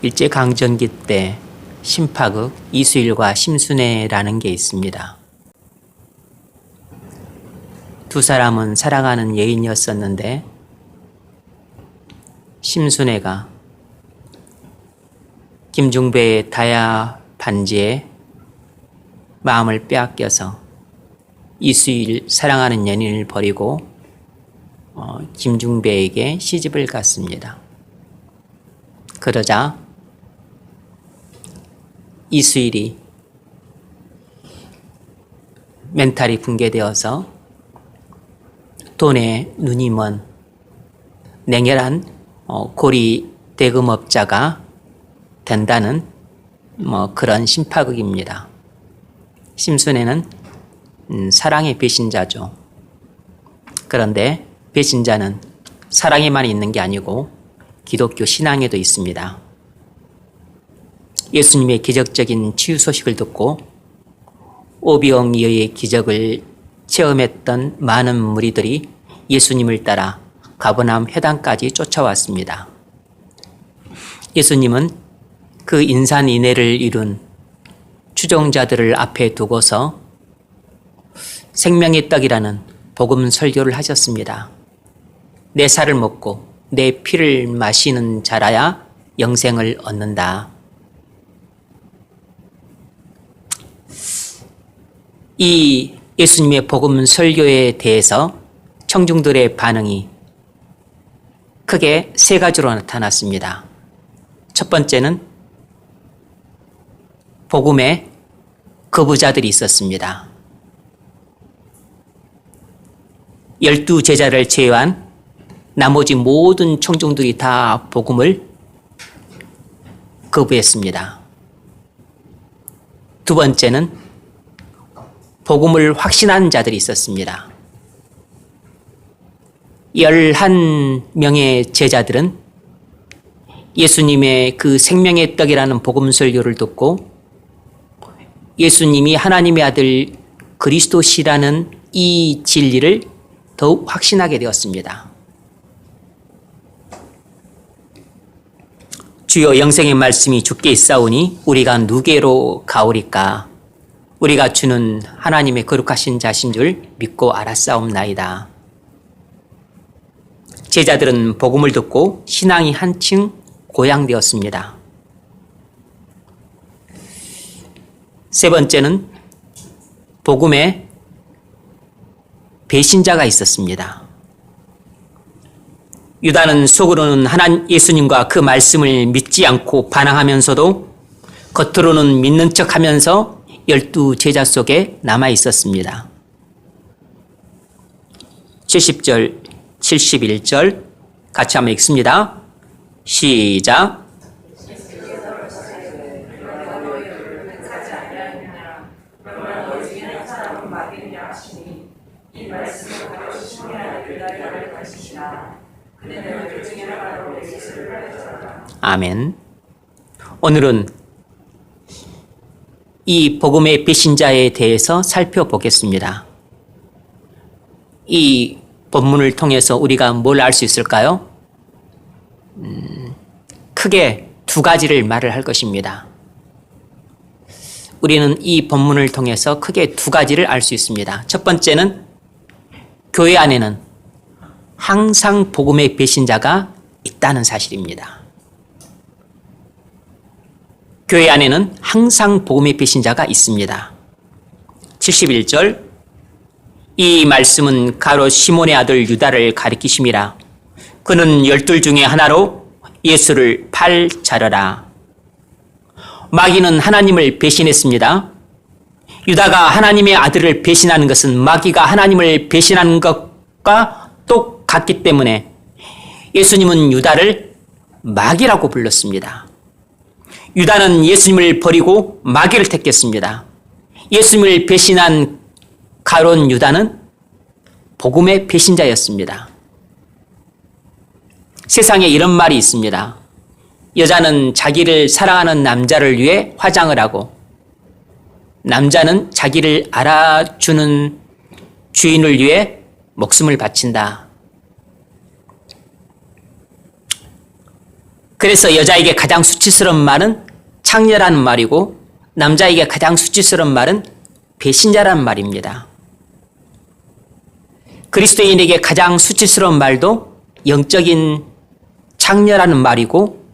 일제강점기 때 신파극 이수일과 심순애라는 게 있습니다. 두 사람은 사랑하는 여인이었었는데 심순애가 김중배의 다야 반지에 마음을 빼앗겨서 이수일 사랑하는 연인을 버리고 김중배에게 시집을 갔습니다. 그러자 이수일이 멘탈이 붕괴되어서 돈에 눈이 먼 냉혈한 고리 대금업자가 된다는 그런 신파극입니다. 심순애는 사랑의 배신자죠. 그런데 배신자는 사랑에만 있는 게 아니고 기독교 신앙에도 있습니다. 예수님의 기적적인 치유 소식을 듣고 오병이어의 기적을 체험했던 많은 무리들이 예수님을 따라 가버나움 회당까지 쫓아왔습니다. 예수님은 그 인산인해를 이룬 추종자들을 앞에 두고서 생명의 떡이라는 복음 설교를 하셨습니다. 내 살을 먹고 내 피를 마시는 자라야 영생을 얻는다. 이 예수님의 복음 설교에 대해서 청중들의 반응이 크게 세 가지로 나타났습니다. 첫 번째는 복음에 거부자들이 있었습니다. 12 제자를 제외한 나머지 모든 청중들이 다 복음을 거부했습니다. 두 번째는 복음을 확신한 자들이 있었습니다. 11명의 제자들은 예수님의 그 생명의 떡이라는 복음 설교를 듣고 예수님이 하나님의 아들 그리스도시라는 이 진리를 더욱 확신하게 되었습니다. 주여 영생의 말씀이 주께 있사오니 우리가 누게로 가오리까? 우리가 주는 하나님의 거룩하신 자신 줄 믿고 알았사옵나이다. 제자들은 복음을 듣고 신앙이 한층 고양되었습니다. 세 번째는 복음에 배신자가 있었습니다. 유다는 속으로는 예수님과 그 말씀을 믿지 않고 반항하면서도 겉으로는 믿는 척하면서 12 제자 속에 남아 있었습니다. 70절, 71절 같이 한번 읽습니다. 시작. 아멘. 오늘은 이 복음의 배신자에 대해서 살펴보겠습니다. 이 본문을 통해서 우리가 뭘 알 수 있을까요? 크게 두 가지를 말을 할 것입니다. 우리는 이 본문을 통해서 크게 두 가지를 알 수 있습니다. 첫 번째는 교회 안에는 항상 복음의 배신자가 있다는 사실입니다. 교회 안에는 항상 복음의 배신자가 있습니다. 71절 이 말씀은 가롯 시몬의 아들 유다를 가리키심이라. 그는 12 중에 하나로 예수를 팔자르라. 마귀는 하나님을 배신했습니다. 유다가 하나님의 아들을 배신하는 것은 마귀가 하나님을 배신하는 것과 똑같기 때문에 예수님은 유다를 마귀라고 불렀습니다. 유다는 예수님을 버리고 마귀를 택했습니다. 예수님을 배신한 가룟 유다는 복음의 배신자였습니다. 세상에 이런 말이 있습니다. 여자는 자기를 사랑하는 남자를 위해 화장을 하고 남자는 자기를 알아주는 주인을 위해 목숨을 바친다. 그래서 여자에게 가장 수치스러운 말은 창녀라는 말이고 남자에게 가장 수치스러운 말은 배신자라는 말입니다. 그리스도인에게 가장 수치스러운 말도 영적인 창녀라는 말이고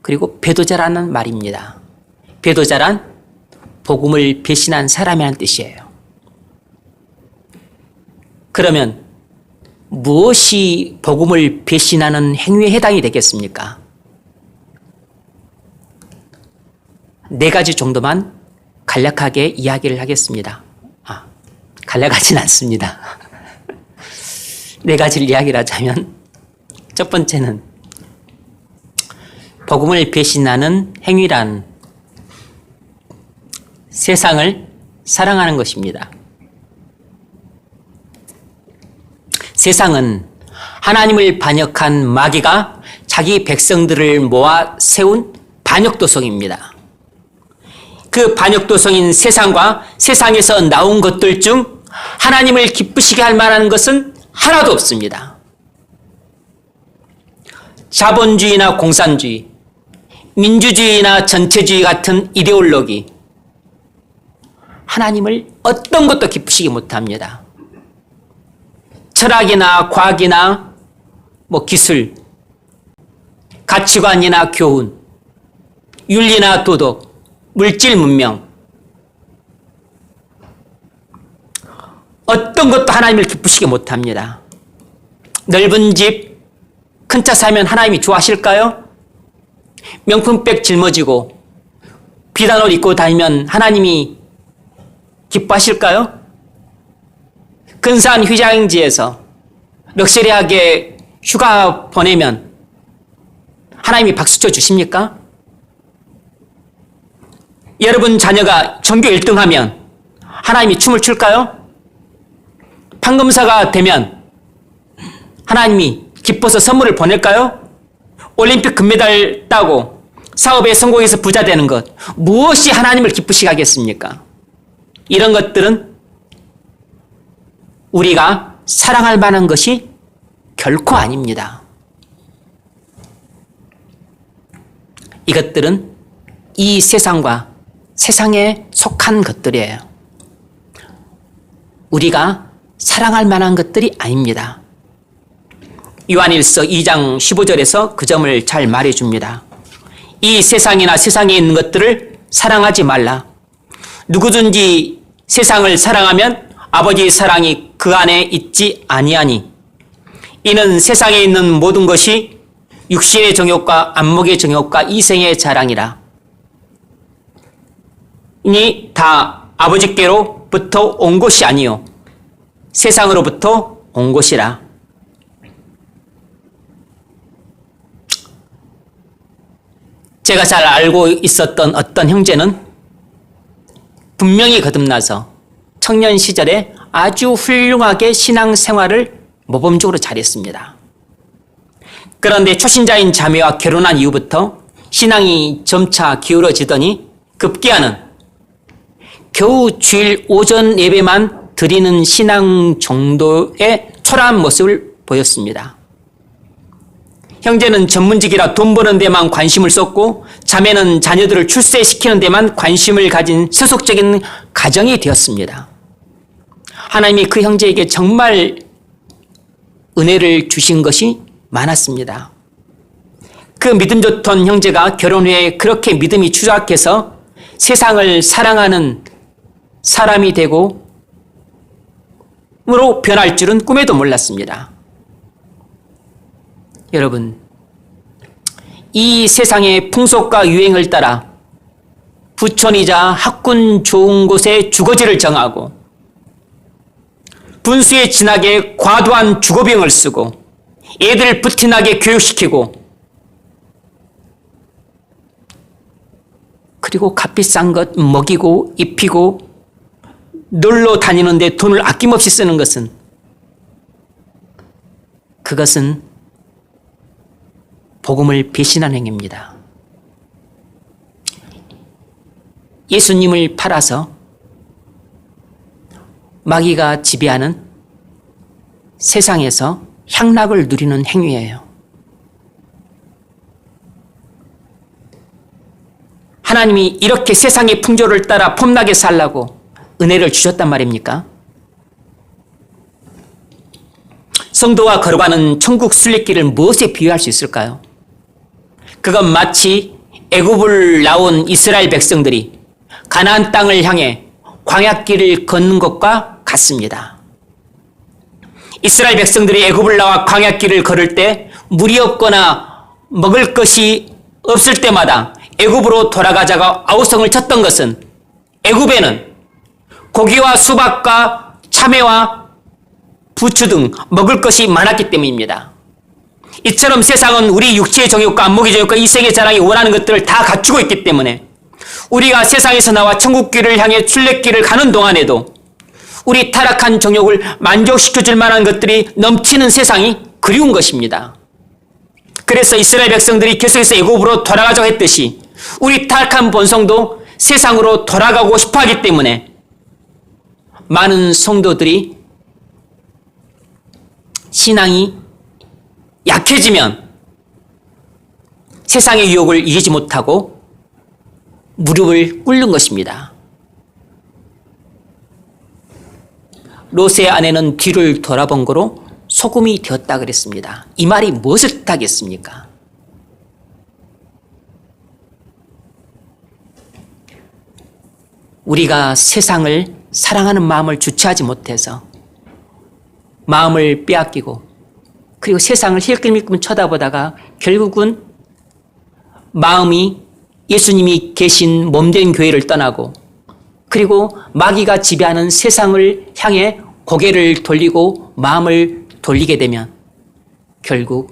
그리고 배도자라는 말입니다. 배도자란 복음을 배신한 사람이라는 뜻이에요. 그러면 무엇이 복음을 배신하는 행위에 해당이 되겠습니까? 네 가지 정도만 간략하게 이야기를 하겠습니다. 간략하진 않습니다. 네 가지를 이야기를 하자면 첫 번째는 복음을 배신하는 행위란 세상을 사랑하는 것입니다. 세상은 하나님을 반역한 마귀가 자기 백성들을 모아 세운 반역도성입니다. 그 반역도성인 세상과 세상에서 나온 것들 중 하나님을 기쁘시게 할 만한 것은 하나도 없습니다. 자본주의나 공산주의, 민주주의나 전체주의 같은 이데올로기, 하나님을 어떤 것도 기쁘시게 못합니다. 철학이나 과학이나 기술, 가치관이나 교훈, 윤리나 도덕, 물질 문명, 어떤 것도 하나님을 기쁘시게 못합니다. 넓은 집, 큰 차 사면 하나님이 좋아하실까요? 명품백 짊어지고 비단 옷 입고 다니면 하나님이 기뻐하실까요? 근사한 휴양지에서 럭셔리하게 휴가 보내면 하나님이 박수쳐 주십니까? 여러분 자녀가 전교 1등하면 하나님이 춤을 출까요? 판검사가 되면 하나님이 기뻐서 선물을 보낼까요? 올림픽 금메달 따고 사업에 성공해서 부자 되는 것, 무엇이 하나님을 기쁘시게 하겠습니까? 이런 것들은 우리가 사랑할 만한 것이 결코 아닙니다. 이것들은 이 세상과 세상에 속한 것들이에요. 우리가 사랑할 만한 것들이 아닙니다. 요한일서 2장 15절에서 그 점을 잘 말해줍니다. 이 세상이나 세상에 있는 것들을 사랑하지 말라. 누구든지 세상을 사랑하면 아버지의 사랑이 그 안에 있지 아니하니 이는 세상에 있는 모든 것이 육신의 정욕과 안목의 정욕과 이생의 자랑이라. 이니 다 아버지께로부터 온 것이 아니요 세상으로부터 온 것이라. 제가 잘 알고 있었던 어떤 형제는 분명히 거듭나서 청년 시절에 아주 훌륭하게 신앙생활을 모범적으로 잘했습니다. 그런데 초신자인 자매와 결혼한 이후부터 신앙이 점차 기울어지더니 급기야는 겨우 주일 오전 예배만 드리는 신앙 정도의 초라한 모습을 보였습니다. 형제는 전문직이라 돈 버는 데만 관심을 썼고 자매는 자녀들을 출세시키는 데만 관심을 가진 세속적인 가정이 되었습니다. 하나님이 그 형제에게 정말 은혜를 주신 것이 많았습니다. 그 믿음 좋던 형제가 결혼 후에 그렇게 믿음이 추락해서 세상을 사랑하는 사람이 되고 으로 변할 줄은 꿈에도 몰랐습니다. 여러분, 이 세상의 풍속과 유행을 따라 부촌이자 학군 좋은 곳에 주거지를 정하고 분수에 진하게 과도한 주거비용을 쓰고 애들 부티나게 교육시키고 그리고 값비싼 것 먹이고 입히고 놀러 다니는데 돈을 아낌없이 쓰는 것은 그것은 복음을 배신한 행위입니다. 예수님을 팔아서 마귀가 지배하는 세상에서 향락을 누리는 행위예요. 하나님이 이렇게 세상의 풍조를 따라 폼나게 살라고 은혜를 주셨단 말입니까? 성도가 걸어가는 천국 순례길을 무엇에 비유할 수 있을까요? 그건 마치 애굽을 나온 이스라엘 백성들이 가나안 땅을 향해 광야길을 걷는 것과 같습니다. 이스라엘 백성들이 애굽을 나와 광야길을 걸을 때 물이 없거나 먹을 것이 없을 때마다 애굽으로 돌아가자가 아우성을 쳤던 것은 애굽에는 고기와 수박과 참외와 부추 등 먹을 것이 많았기 때문입니다. 이처럼 세상은 우리 육체의 정욕과 안목의 정욕과 이생의 자랑이 원하는 것들을 다 갖추고 있기 때문에 우리가 세상에서 나와 천국길을 향해 순례길을 가는 동안에도 우리 타락한 정욕을 만족시켜줄 만한 것들이 넘치는 세상이 그리운 것입니다. 그래서 이스라엘 백성들이 계속해서 애굽으로 돌아가자고 했듯이 우리 타락한 본성도 세상으로 돌아가고 싶어하기 때문에 많은 성도들이 신앙이 약해지면 세상의 유혹을 이기지 못하고 무릎을 꿇는 것입니다. 롯의 아내는 뒤를 돌아본 거로 소금이 되었다 그랬습니다. 이 말이 무엇을 뜻하겠습니까? 우리가 세상을 사랑하는 마음을 주체하지 못해서 마음을 빼앗기고 그리고 세상을 힐끔힐끔 쳐다보다가 결국은 마음이 예수님이 계신 몸된 교회를 떠나고 그리고 마귀가 지배하는 세상을 향해 고개를 돌리고 마음을 돌리게 되면 결국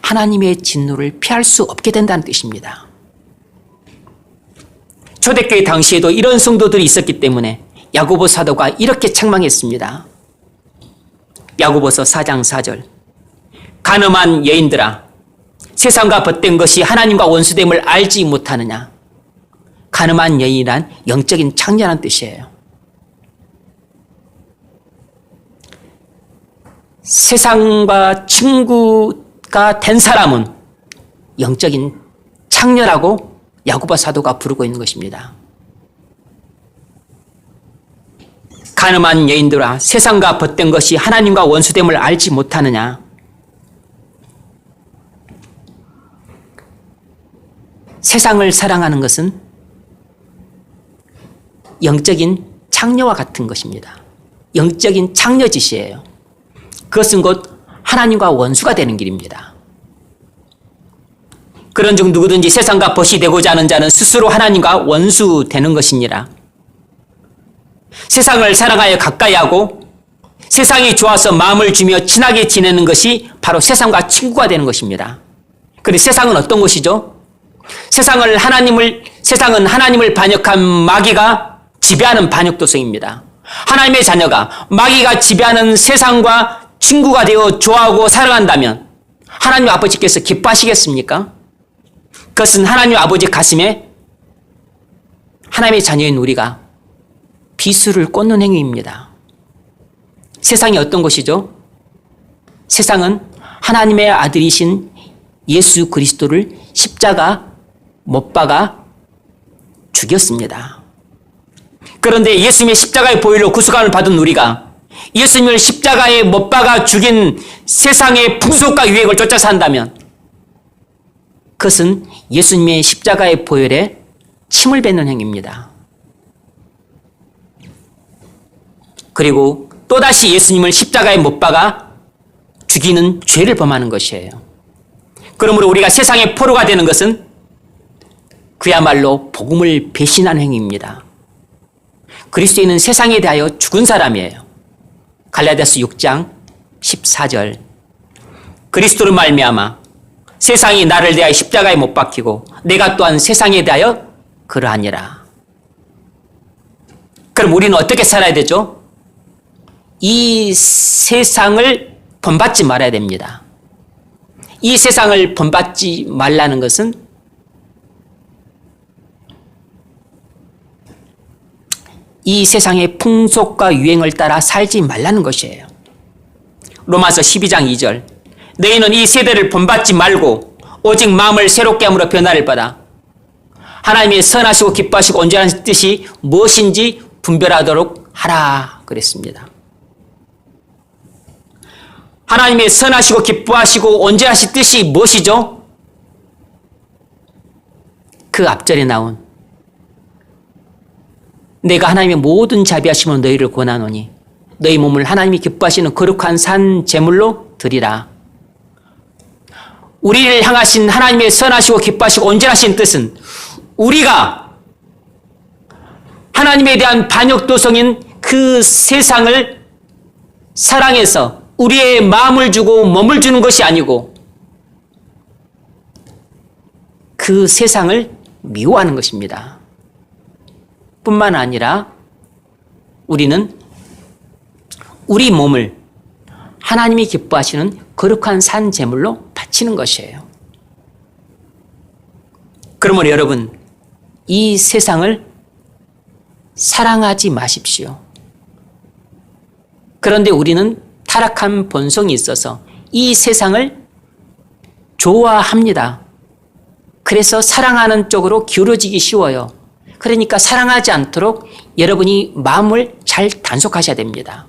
하나님의 진노를 피할 수 없게 된다는 뜻입니다. 초대교회 당시에도 이런 성도들이 있었기 때문에 야고보 사도가 이렇게 책망했습니다. 야고보서 4장 4절. 간음한 여인들아, 세상과 벗된 것이 하나님과 원수됨을 알지 못하느냐. 간음한 여인이란 영적인 창녀란 뜻이에요. 세상과 친구가 된 사람은 영적인 창녀라고 야고보 사도가 부르고 있는 것입니다. 간음한 여인들아, 세상과 벗된 것이 하나님과 원수됨을 알지 못하느냐. 세상을 사랑하는 것은 영적인 창녀와 같은 것입니다. 영적인 창녀짓이에요. 그것은 곧 하나님과 원수가 되는 길입니다. 그런즉 누구든지 세상과 벗이 되고자 하는 자는 스스로 하나님과 원수 되는 것이니라. 세상을 사랑하여 가까이 하고 세상이 좋아서 마음을 주며 친하게 지내는 것이 바로 세상과 친구가 되는 것입니다. 그런데 세상은 어떤 것이죠? 세상은 하나님을 반역한 마귀가 지배하는 반역도성입니다. 하나님의 자녀가 마귀가 지배하는 세상과 친구가 되어 좋아하고 사랑한다면 하나님 아버지께서 기뻐하시겠습니까? 그것은 하나님 아버지 가슴에 하나님의 자녀인 우리가 비수를 꽂는 행위입니다. 세상이 어떤 것이죠? 세상은 하나님의 아들이신 예수 그리스도를 십자가 못 박아 죽였습니다. 그런데 예수님의 십자가의 보혈로 구속함을 받은 우리가 예수님을 십자가에 못 박아 죽인 세상의 풍속과 유행을 쫓아 산다면 그것은 예수님의 십자가의 보혈에 침을 뱉는 행위입니다. 그리고 또다시 예수님을 십자가에 못 박아 죽이는 죄를 범하는 것이에요. 그러므로 우리가 세상의 포로가 되는 것은 그야말로 복음을 배신한 행위입니다. 그리스도인은 세상에 대하여 죽은 사람이에요. 갈라디아서 6장 14절. 그리스도로 말미암아 세상이 나를 대하여 십자가에 못 박히고 내가 또한 세상에 대하여 그러하니라. 그럼 우리는 어떻게 살아야 되죠? 이 세상을 본받지 말아야 됩니다. 이 세상을 본받지 말라는 것은 이 세상의 풍속과 유행을 따라 살지 말라는 것이에요. 로마서 12장 2절. 너희는 이 세대를 본받지 말고 오직 마음을 새롭게 함으로 변화를 받아 하나님의 선하시고 기뻐하시고 온전한 뜻이 무엇인지 분별하도록 하라 그랬습니다. 하나님의 선하시고 기뻐하시고 온전하신 뜻이 무엇이죠? 그 앞절에 나온 내가 하나님의 모든 자비하심으로 너희를 권하노니 너희 몸을 하나님이 기뻐하시는 거룩한 산 제물로 드리라. 우리를 향하신 하나님의 선하시고 기뻐하시고 온전하신 뜻은 우리가 하나님에 대한 반역도성인 그 세상을 사랑해서 우리의 마음을 주고 몸을 주는 것이 아니고 그 세상을 미워하는 것입니다. 뿐만 아니라 우리는 우리 몸을 하나님이 기뻐하시는 거룩한 산 제물로 바치는 것이에요. 그러므로 여러분, 이 세상을 사랑하지 마십시오. 그런데 우리는 타락한 본성이 있어서 이 세상을 좋아합니다. 그래서 사랑하는 쪽으로 기울어지기 쉬워요. 그러니까 사랑하지 않도록 여러분이 마음을 잘 단속하셔야 됩니다.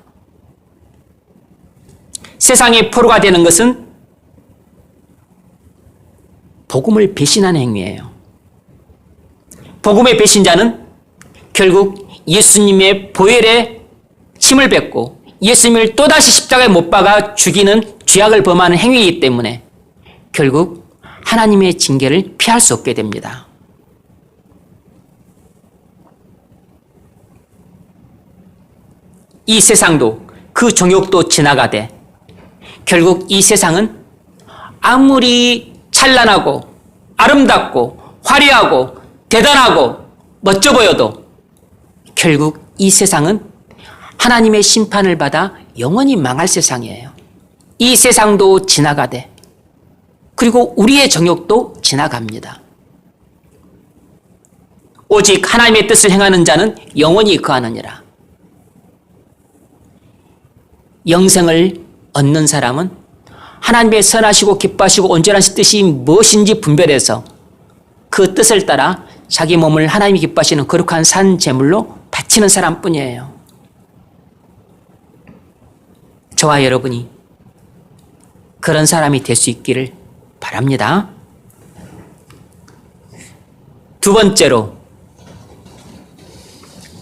세상의 포로가 되는 것은 복음을 배신하는 행위예요. 복음의 배신자는 결국 예수님의 보혈에 침을 뱉고 예수님을 또다시 십자가에 못 박아 죽이는 죄악을 범하는 행위이기 때문에 결국 하나님의 징계를 피할 수 없게 됩니다. 이 세상도 그 정욕도 지나가되 결국 이 세상은 아무리 찬란하고 아름답고 화려하고 대단하고 멋져 보여도 결국 이 세상은 하나님의 심판을 받아 영원히 망할 세상이에요. 이 세상도 지나가되 그리고 우리의 정욕도 지나갑니다. 오직 하나님의 뜻을 행하는 자는 영원히 거하느니라. 영생을 얻는 사람은 하나님의 선하시고 기뻐하시고 온전하신 뜻이 무엇인지 분별해서 그 뜻을 따라 자기 몸을 하나님이 기뻐하시는 거룩한 산 제물로 바치는 사람뿐이에요. 저와 여러분이 그런 사람이 될 수 있기를 바랍니다. 두 번째로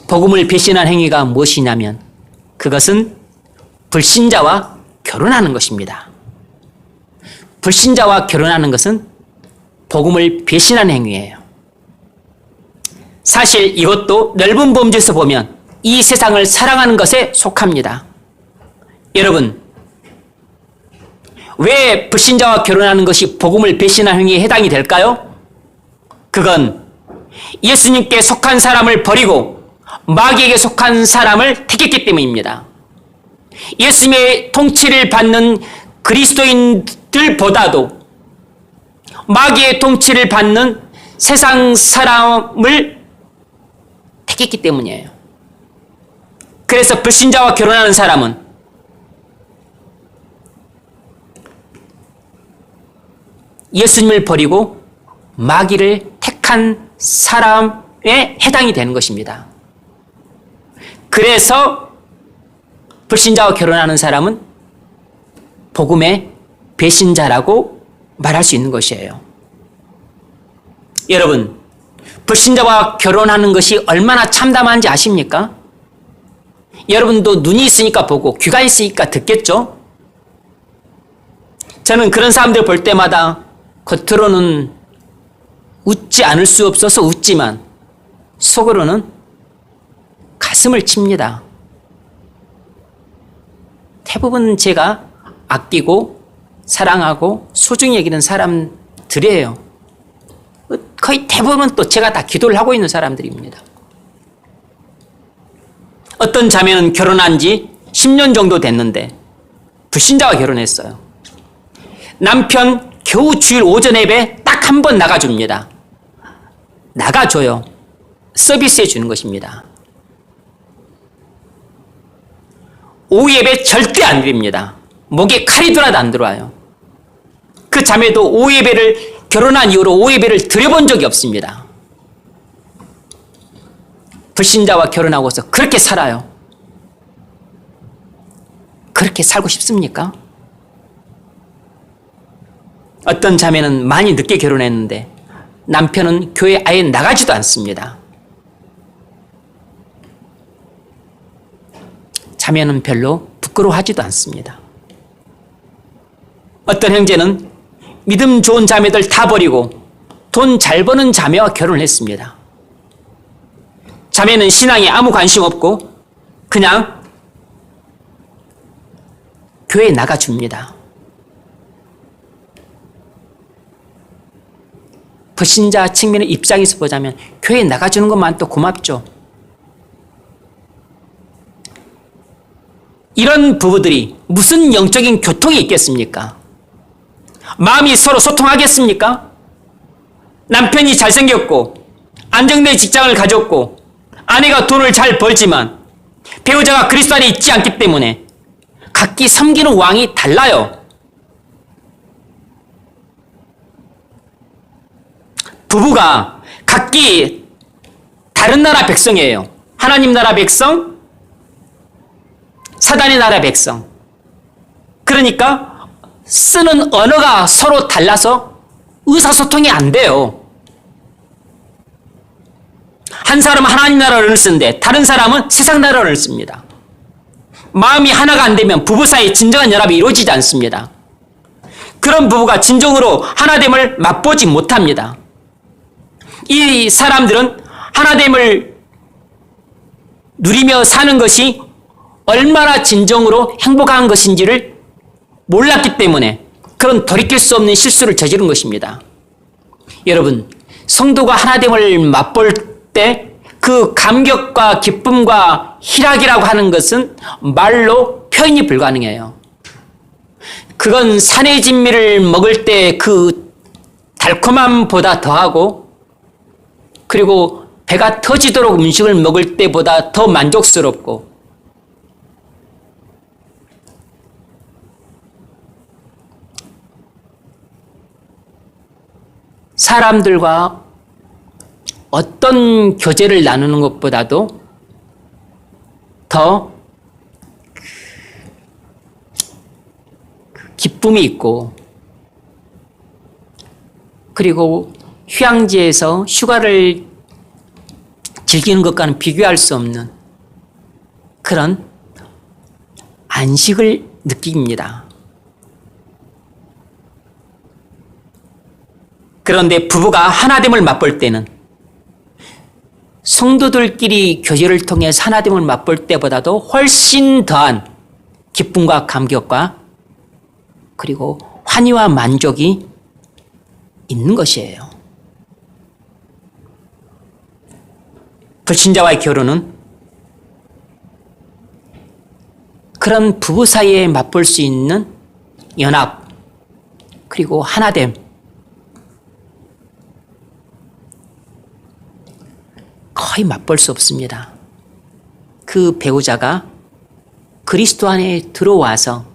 복음을 배신한 행위가 무엇이냐면 그것은 불신자와 결혼하는 것입니다. 불신자와 결혼하는 것은 복음을 배신하는 행위예요. 사실 이것도 넓은 범주에서 보면 이 세상을 사랑하는 것에 속합니다. 여러분, 왜 불신자와 결혼하는 것이 복음을 배신하는 행위에 해당이 될까요? 그건 예수님께 속한 사람을 버리고 마귀에게 속한 사람을 택했기 때문입니다. 예수님의 통치를 받는 그리스도인들보다도 마귀의 통치를 받는 세상 사람을 택했기 때문이에요. 그래서 불신자와 결혼하는 사람은 예수님을 버리고 마귀를 택한 사람에 해당이 되는 것입니다. 그래서 불신자와 결혼하는 사람은 복음의 배신자라고 말할 수 있는 것이에요. 여러분, 불신자와 결혼하는 것이 얼마나 참담한지 아십니까? 여러분도 눈이 있으니까 보고 귀가 있으니까 듣겠죠? 저는 그런 사람들 볼 때마다 겉으로는 웃지 않을 수 없어서 웃지만 속으로는 가슴을 칩니다. 대부분 제가 아끼고 사랑하고 소중히 여기는 사람들이에요. 거의 대부분 또 제가 다 기도를 하고 있는 사람들입니다. 어떤 자매는 결혼한 지 10년 정도 됐는데 불신자와 결혼했어요. 남편 겨우 주일 오전 예배 딱 한 번 나가줍니다. 나가줘요. 서비스해 주는 것입니다. 오후 예배 절대 안 드립니다. 목에 칼이 들어도 안 들어와요. 그 자매도 오후 예배를 결혼한 이후로 오후 예배를 드려본 적이 없습니다. 불신자와 결혼하고서 그렇게 살아요. 그렇게 살고 싶습니까? 어떤 자매는 많이 늦게 결혼했는데 남편은 교회 아예 나가지도 않습니다. 자매는 별로 부끄러워하지도 않습니다. 어떤 형제는 믿음 좋은 자매들 다 버리고 돈 잘 버는 자매와 결혼을 했습니다. 자매는 신앙에 아무 관심 없고 그냥 교회에 나가줍니다. 불신자 측면의 입장에서 보자면 교회에 나가주는 것만 또 고맙죠. 이런 부부들이 무슨 영적인 교통이 있겠습니까? 마음이 서로 소통하겠습니까? 남편이 잘생겼고 안정된 직장을 가졌고 아내가 돈을 잘 벌지만 배우자가 그리스도 안에 있지 않기 때문에 각기 섬기는 왕이 달라요. 부부가 각기 다른 나라 백성이에요. 하나님 나라 백성, 사단의 나라 백성. 그러니까 쓰는 언어가 서로 달라서 의사소통이 안 돼요. 한 사람은 하나님 나라를 쓰는데 다른 사람은 세상 나라를 씁니다. 마음이 하나가 안 되면 부부 사이에 진정한 연합이 이루어지지 않습니다. 그런 부부가 진정으로 하나됨을 맛보지 못합니다. 이 사람들은 하나됨을 누리며 사는 것이 얼마나 진정으로 행복한 것인지를 몰랐기 때문에 그런 돌이킬 수 없는 실수를 저지른 것입니다. 여러분, 성도가 하나됨을 맛볼 때 그 감격과 기쁨과 희락이라고 하는 것은 말로 표현이 불가능해요. 그건 산의 진미를 먹을 때 그 달콤함보다 더하고 그리고 배가 터지도록 음식을 먹을 때보다 더 만족스럽고 사람들과 어떤 교제를 나누는 것보다도 더 기쁨이 있고 그리고 휴양지에서 휴가를 즐기는 것과는 비교할 수 없는 그런 안식을 느낍니다. 그런데 부부가 하나됨을 맛볼 때는 성도들끼리 교제를 통해 하나됨을 맛볼 때보다도 훨씬 더한 기쁨과 감격과 그리고 환희와 만족이 있는 것이에요. 불신자와의 결혼은 그런 부부 사이에 맛볼 수 있는 연합 그리고 하나됨 거의 맛볼 수 없습니다. 그 배우자가 그리스도 안에 들어와서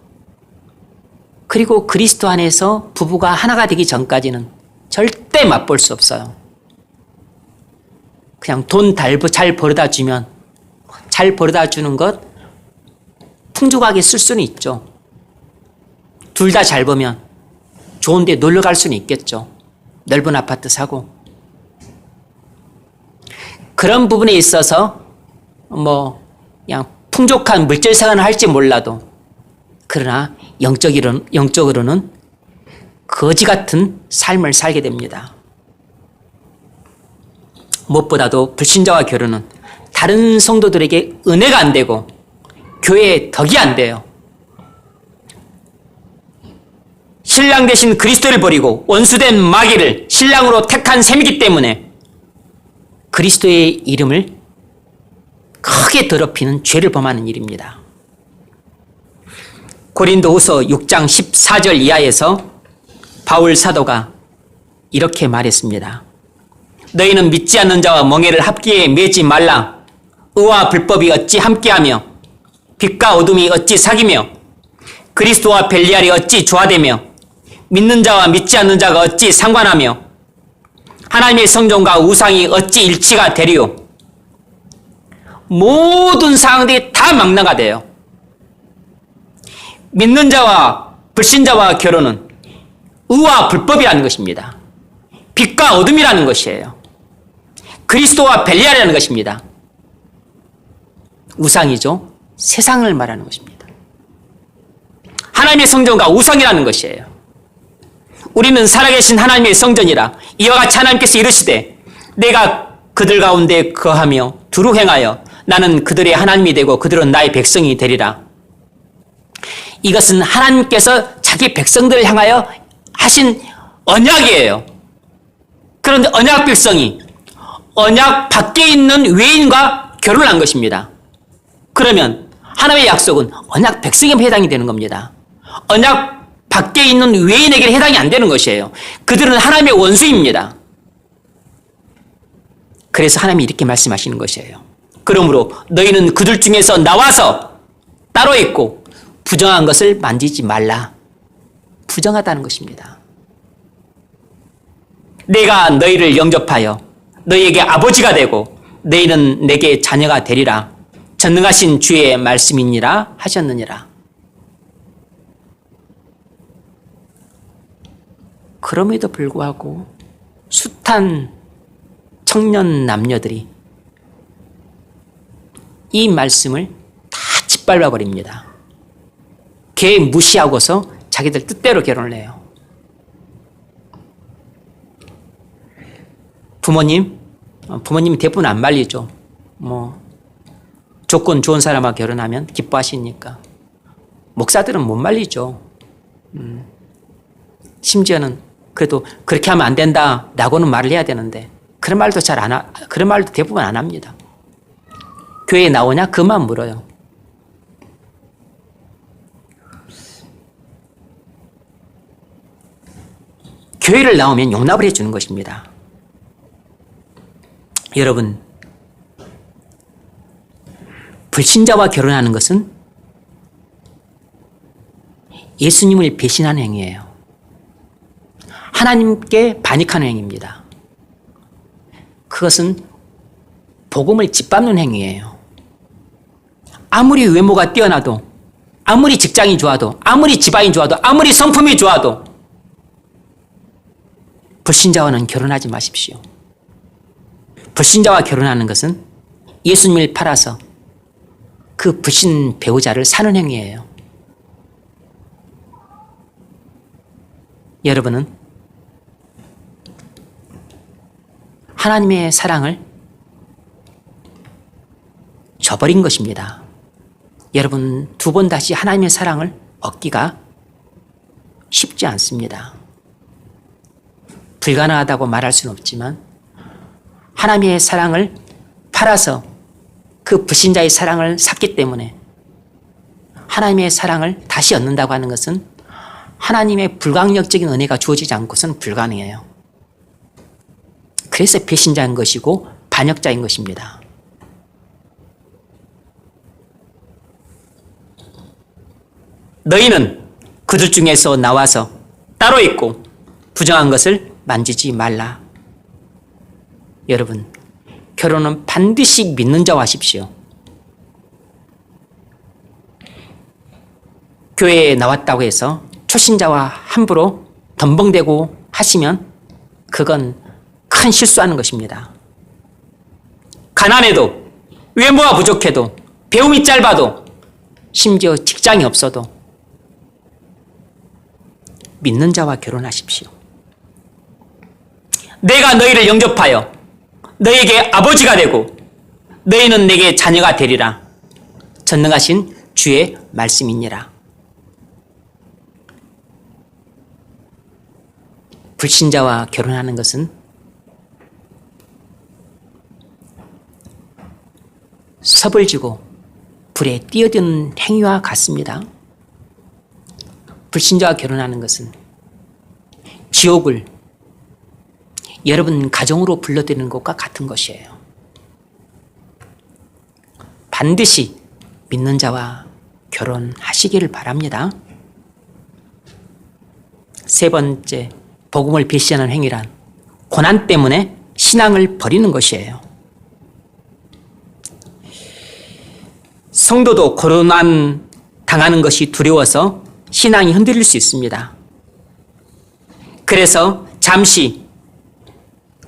그리고 그리스도 안에서 부부가 하나가 되기 전까지는 절대 맛볼 수 없어요. 그냥 돈 잘 벌어다 주면 잘 벌어다 주는 것 풍족하게 쓸 수는 있죠. 둘 다 잘 벌면 좋은 데 놀러 갈 수는 있겠죠. 넓은 아파트 사고. 그런 부분에 있어서 그냥 풍족한 물질 생활을 할지 몰라도 그러나 영적으로는 거지 같은 삶을 살게 됩니다. 무엇보다도 불신자와 결혼은 다른 성도들에게 은혜가 안 되고 교회에 덕이 안 돼요. 신랑 대신 그리스도를 버리고 원수된 마귀를 신랑으로 택한 셈이기 때문에 그리스도의 이름을 크게 더럽히는 죄를 범하는 일입니다. 고린도후서 6장 14절 이하에서 바울 사도가 이렇게 말했습니다. 너희는 믿지 않는 자와 멍에를 합기에 매지 말라. 의와 불법이 어찌 함께하며 빛과 어둠이 어찌 사귀며 그리스도와 벨리알이 어찌 조화되며 믿는 자와 믿지 않는 자가 어찌 상관하며 하나님의 성전과 우상이 어찌 일치가 되리요. 모든 상황들이 다 망라가 돼요. 믿는 자와 불신자와 결혼은 의와 불법이라는 것입니다. 빛과 어둠이라는 것이에요. 그리스도와 벨리알이라는 것입니다. 우상이죠. 세상을 말하는 것입니다. 하나님의 성전과 우상이라는 것이에요. 우리는 살아계신 하나님의 성전이라 이와 같이 하나님께서 이르시되 내가 그들 가운데 거하며 두루 행하여 나는 그들의 하나님이 되고 그들은 나의 백성이 되리라. 이것은 하나님께서 자기 백성들을 향하여 하신 언약이에요. 그런데 언약 백성이 언약 밖에 있는 외인과 결혼한 것입니다. 그러면 하나님의 약속은 언약 백성에게 해당이 되는 겁니다. 언약 밖에 있는 외인에게 해당이 안 되는 것이에요. 그들은 하나님의 원수입니다. 그래서 하나님이 이렇게 말씀하시는 것이에요. 그러므로 너희는 그들 중에서 나와서 따로 있고 부정한 것을 만지지 말라. 부정하다는 것입니다. 내가 너희를 영접하여 너희에게 아버지가 되고 너희는 내게 자녀가 되리라. 전능하신 주의 말씀이니라 하셨느니라. 그럼에도 불구하고 숱한 청년 남녀들이 이 말씀을 다 짓밟아 버립니다. 걔 무시하고서 자기들 뜻대로 결혼을 해요. 부모님이 대부분 안 말리죠. 조건 좋은 사람하고 결혼하면 기뻐하시니까. 목사들은 못 말리죠. 심지어는 그래도 그렇게 하면 안 된다라고는 말을 해야 되는데 그런 말도 그런 말도 대부분 안 합니다. 교회에 나오냐? 그만 물어요. 교회를 나오면 용납을 해주는 것입니다. 여러분, 불신자와 결혼하는 것은 예수님을 배신하는 행위예요. 하나님께 반역하는 행위입니다. 그것은 복음을 짓밟는 행위예요. 아무리 외모가 뛰어나도, 아무리 직장이 좋아도, 아무리 집안이 좋아도, 아무리 성품이 좋아도 불신자와는 결혼하지 마십시오. 불신자와 결혼하는 것은 예수님을 팔아서 그 불신 배우자를 사는 행위예요. 여러분은 하나님의 사랑을 저버린 것입니다. 여러분, 두 번 다시 하나님의 사랑을 얻기가 쉽지 않습니다. 불가능하다고 말할 수는 없지만 하나님의 사랑을 팔아서 그 불신자의 사랑을 샀기 때문에 하나님의 사랑을 다시 얻는다고 하는 것은 하나님의 불강력적인 은혜가 주어지지 않고서는 불가능해요. 그래서 배신자인 것이고 반역자인 것입니다. 너희는 그들 중에서 나와서 따로 있고 부정한 것을 만지지 말라. 여러분, 결혼은 반드시 믿는 자와 하십시오. 교회에 나왔다고 해서 초신자와 함부로 덤벙대고 하시면 그건 큰 실수하는 것입니다. 가난해도, 외모가 부족해도, 배움이 짧아도, 심지어 직장이 없어도 믿는 자와 결혼하십시오. 내가 너희를 영접하여 너희에게 아버지가 되고 너희는 내게 자녀가 되리라. 전능하신 주의 말씀이니라. 불신자와 결혼하는 것은 섭을 지고 불에 뛰어드는 행위와 같습니다. 불신자와 결혼하는 것은 지옥을 여러분 가정으로 불러들이는 것과 같은 것이에요. 반드시 믿는 자와 결혼하시기를 바랍니다. 세 번째, 복음을 배신하는 행위란 고난 때문에 신앙을 버리는 것이에요. 성도도 고난 당하는 것이 두려워서 신앙이 흔들릴 수 있습니다. 그래서 잠시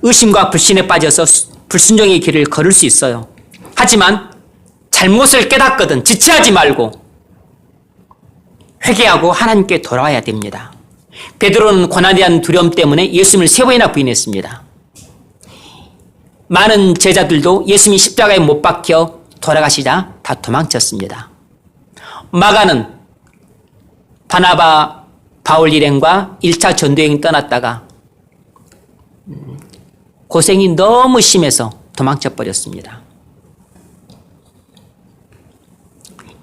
의심과 불신에 빠져서 불순종의 길을 걸을 수 있어요. 하지만 잘못을 깨닫거든 지체하지 말고 회개하고 하나님께 돌아와야 됩니다. 베드로는 고난에 대한 두려움 때문에 예수님을 3번이나 부인했습니다. 많은 제자들도 예수님이 십자가에 못 박혀 돌아가시자 다 도망쳤습니다. 마가는 바나바 바울 일행과 1차 전도여행 떠났다가 고생이 너무 심해서 도망쳐 버렸습니다.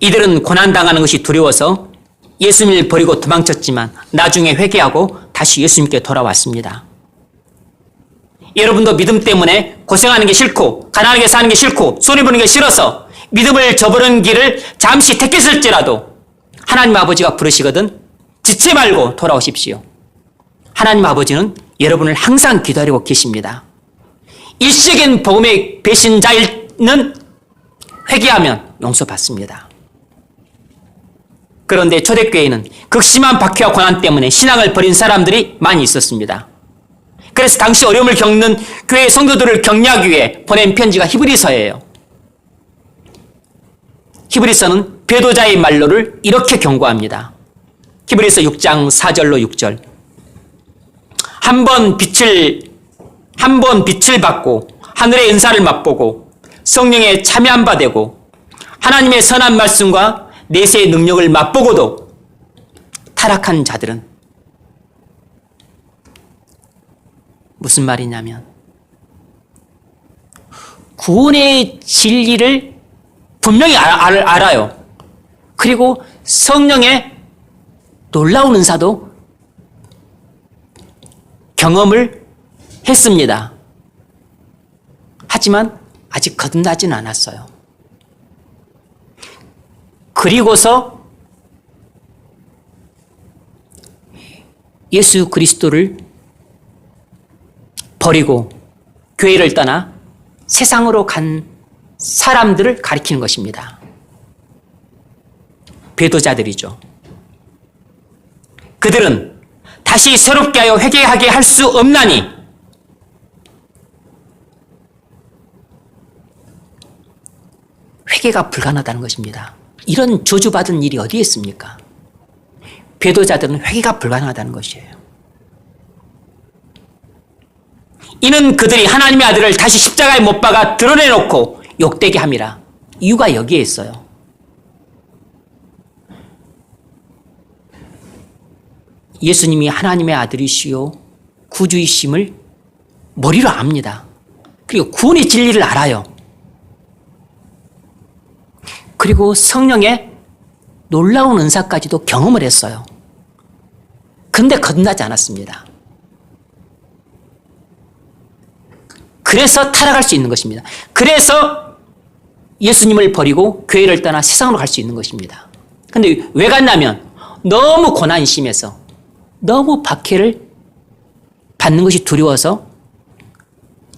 이들은 고난당하는 것이 두려워서 예수님을 버리고 도망쳤지만 나중에 회개하고 다시 예수님께 돌아왔습니다. 여러분도 믿음 때문에 고생하는 게 싫고 가난하게 사는 게 싫고 손해보는 게 싫어서 믿음을 저버리는 길을 잠시 택했을지라도 하나님 아버지가 부르시거든 지체 말고 돌아오십시오. 하나님 아버지는 여러분을 항상 기다리고 계십니다. 일시적인 복음의 배신자는 회개하면 용서받습니다. 그런데 초대교회에는 극심한 박해와 고난 때문에 신앙을 버린 사람들이 많이 있었습니다. 그래서 당시 어려움을 겪는 교회 성도들을 격려하기 위해 보낸 편지가 히브리서예요. 히브리서는 배도자의 말로를 이렇게 경고합니다. 히브리서 6장 4절로 6절. 한 번 빛을 받고 하늘의 은사를 맛보고 성령에 참여한 바 되고 하나님의 선한 말씀과 내세의 능력을 맛보고도 타락한 자들은 무슨 말이냐면 구원의 진리를 분명히 알아요. 그리고 성령의 놀라운 은사도 경험을 했습니다. 하지만 아직 거듭나지는 않았어요. 그리고서 예수 그리스도를 버리고 교회를 떠나 세상으로 간 사람들을 가리키는 것입니다. 배도자들이죠. 그들은 다시 새롭게 하여 회개하게 할 수 없나니 회개가 불가능하다는 것입니다. 이런 저주받은 일이 어디에 있습니까? 배도자들은 회개가 불가능하다는 것이에요. 이는 그들이 하나님의 아들을 다시 십자가에 못 박아 드러내놓고 욕되게 함이라. 이유가 여기에 있어요. 예수님이 하나님의 아들이시요 구주이심을 머리로 압니다. 그리고 구원의 진리를 알아요. 그리고 성령의 놀라운 은사까지도 경험을 했어요. 근데 거듭나지 않았습니다. 그래서 타락할 수 있는 것입니다. 그래서 예수님을 버리고 교회를 떠나 세상으로 갈 수 있는 것입니다. 근데 왜 갔냐면 너무 고난이 심해서 너무 박해를 받는 것이 두려워서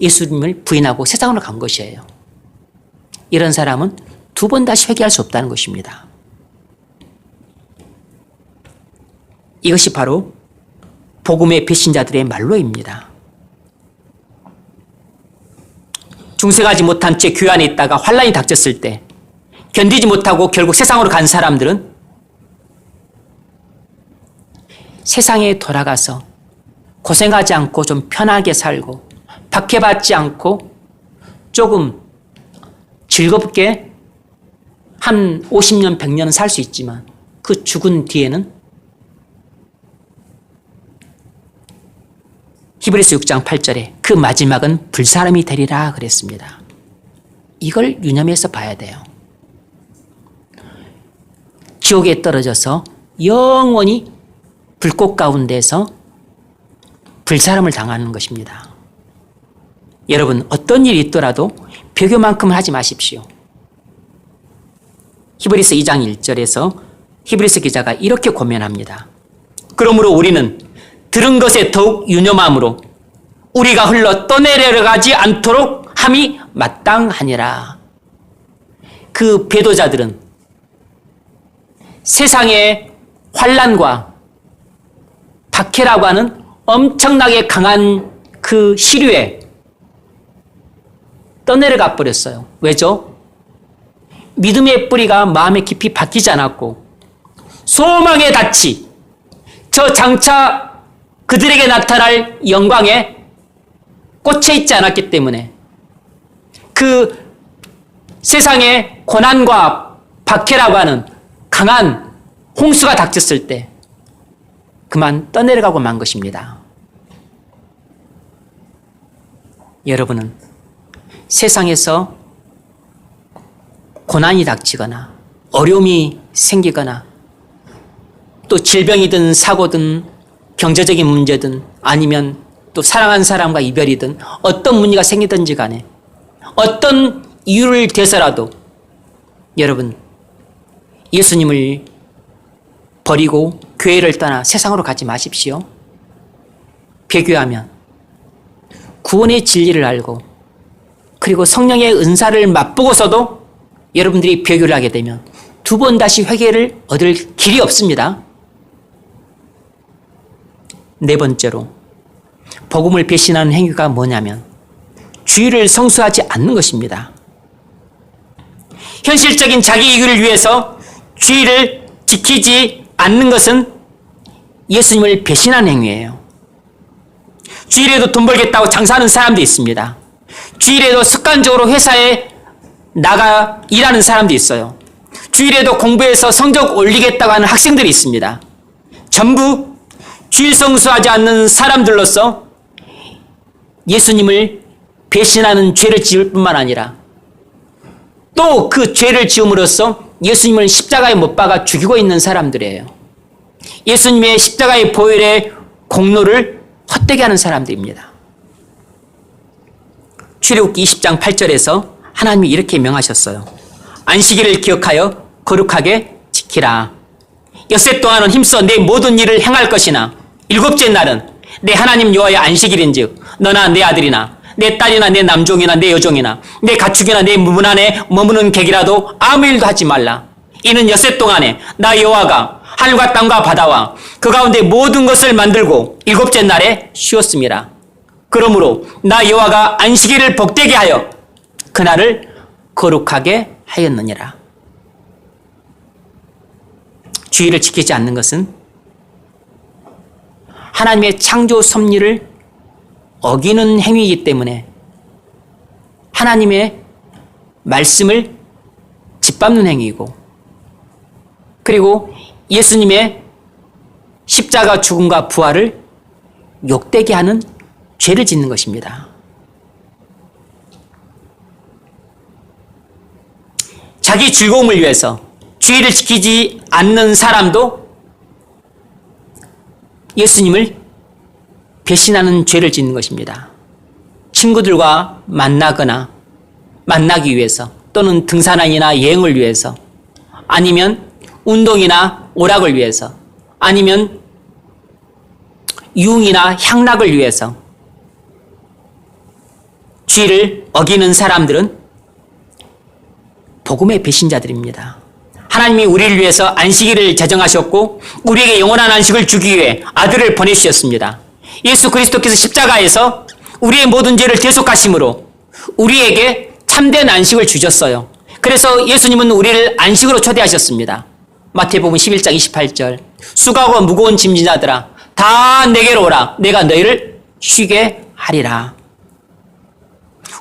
예수님을 부인하고 세상으로 간 것이에요. 이런 사람은 2번 다시 회개할 수 없다는 것입니다. 이것이 바로 복음의 배신자들의 말로입니다. 중생하지 못한 채 교회 안에 있다가 환란이 닥쳤을 때 견디지 못하고 결국 세상으로 간 사람들은 세상에 돌아가서 고생하지 않고 좀 편하게 살고 박해받지 않고 조금 즐겁게 한 50년, 100년은 살 수 있지만 그 죽은 뒤에는 히브리서 6장 8절에 그 마지막은 불사름이 되리라 그랬습니다. 이걸 유념해서 봐야 돼요. 지옥에 떨어져서 영원히 불꽃 가운데서 불사름을 당하는 것입니다. 여러분 어떤 일이 있더라도 배교만큼은 하지 마십시오. 히브리서 2장 1절에서 히브리서 기자가 이렇게 고면합니다. 그러므로 우리는 들은 것에 더욱 유념함으로 우리가 흘러 떠내려가지 않도록 함이 마땅하니라. 그 배도자들은 세상의 환난과 박해라고 하는 엄청나게 강한 그 시류에 떠내려가 버렸어요. 왜죠? 믿음의 뿌리가 마음에 깊이 박히지 않았고 소망의 닻이 저 장차 그들에게 나타날 영광에 꽂혀 있지 않았기 때문에 그 세상의 고난과 박해라고 하는 강한 홍수가 닥쳤을 때 그만 떠내려가고 만 것입니다. 여러분은 세상에서 고난이 닥치거나 어려움이 생기거나 또 질병이든 사고든 경제적인 문제든 아니면 또 사랑한 사람과 이별이든 어떤 문제가 생기든지 간에 어떤 이유를 대서라도 여러분 예수님을 버리고 교회를 떠나 세상으로 가지 마십시오. 배교하면 구원의 진리를 알고 그리고 성령의 은사를 맛보고서도 여러분들이 배교를 하게 되면 두 번 다시 회개를 얻을 길이 없습니다. 네 번째로 복음을 배신하는 행위가 뭐냐면 주의를 성수하지 않는 것입니다. 현실적인 자기 이익을 위해서 주의를 지키지 않는 것은 예수님을 배신하는 행위예요. 주일에도 돈 벌겠다고 장사하는 사람도 있습니다. 주일에도 습관적으로 회사에 나가 일하는 사람도 있어요. 주일에도 공부해서 성적 올리겠다고 하는 학생들이 있습니다. 전부 주일 성수하지 않는 사람들로서 예수님을 배신하는 죄를 지을 뿐만 아니라 또 그 죄를 지음으로써 예수님을 십자가에 못 박아 죽이고 있는 사람들이에요. 예수님의 십자가의 보혈의 공로를 헛되게 하는 사람들입니다. 출애굽기 20장 8절에서 하나님이 이렇게 명하셨어요. 안식일을 기억하여 거룩하게 지키라. 엿새 동안은 힘써 내 모든 일을 행할 것이나 일곱째 날은 내 하나님 여호와의 안식일인즉 너나 내 아들이나 내 딸이나 내 남종이나 내 여종이나 내 가축이나 내 문 안에 머무는 객이라도 아무 일도 하지 말라. 이는 엿새 동안에 나 여호와가 하늘과 땅과 바다와 그 가운데 모든 것을 만들고 일곱째 날에 쉬었음이라. 그러므로 나 여호와가 안식일을 복되게 하여 그날을 거룩하게 하였느니라. 주의를 지키지 않는 것은 하나님의 창조 섭리를 어기는 행위이기 때문에 하나님의 말씀을 짓밟는 행위이고 그리고 예수님의 십자가 죽음과 부활을 욕되게 하는 죄를 짓는 것입니다. 자기 즐거움을 위해서 주의를 지키지 않는 사람도 예수님을 배신하는 죄를 짓는 것입니다. 친구들과 만나기 위해서 또는 등산이나 여행을 위해서 아니면 운동이나 오락을 위해서 아니면 유흥이나 향락을 위해서 주의를 어기는 사람들은 복음의 배신자들입니다. 하나님이 우리를 위해서 안식일을 제정하셨고 우리에게 영원한 안식을 주기 위해 아들을 보내주셨습니다. 예수 그리스도께서 십자가에서 우리의 모든 죄를 대속하심으로 우리에게 참된 안식을 주셨어요. 그래서 예수님은 우리를 안식으로 초대하셨습니다. 마태복음 11장 28절 수고하고 무거운 짐진 자들아 다 내게로 오라 내가 너희를 쉬게 하리라.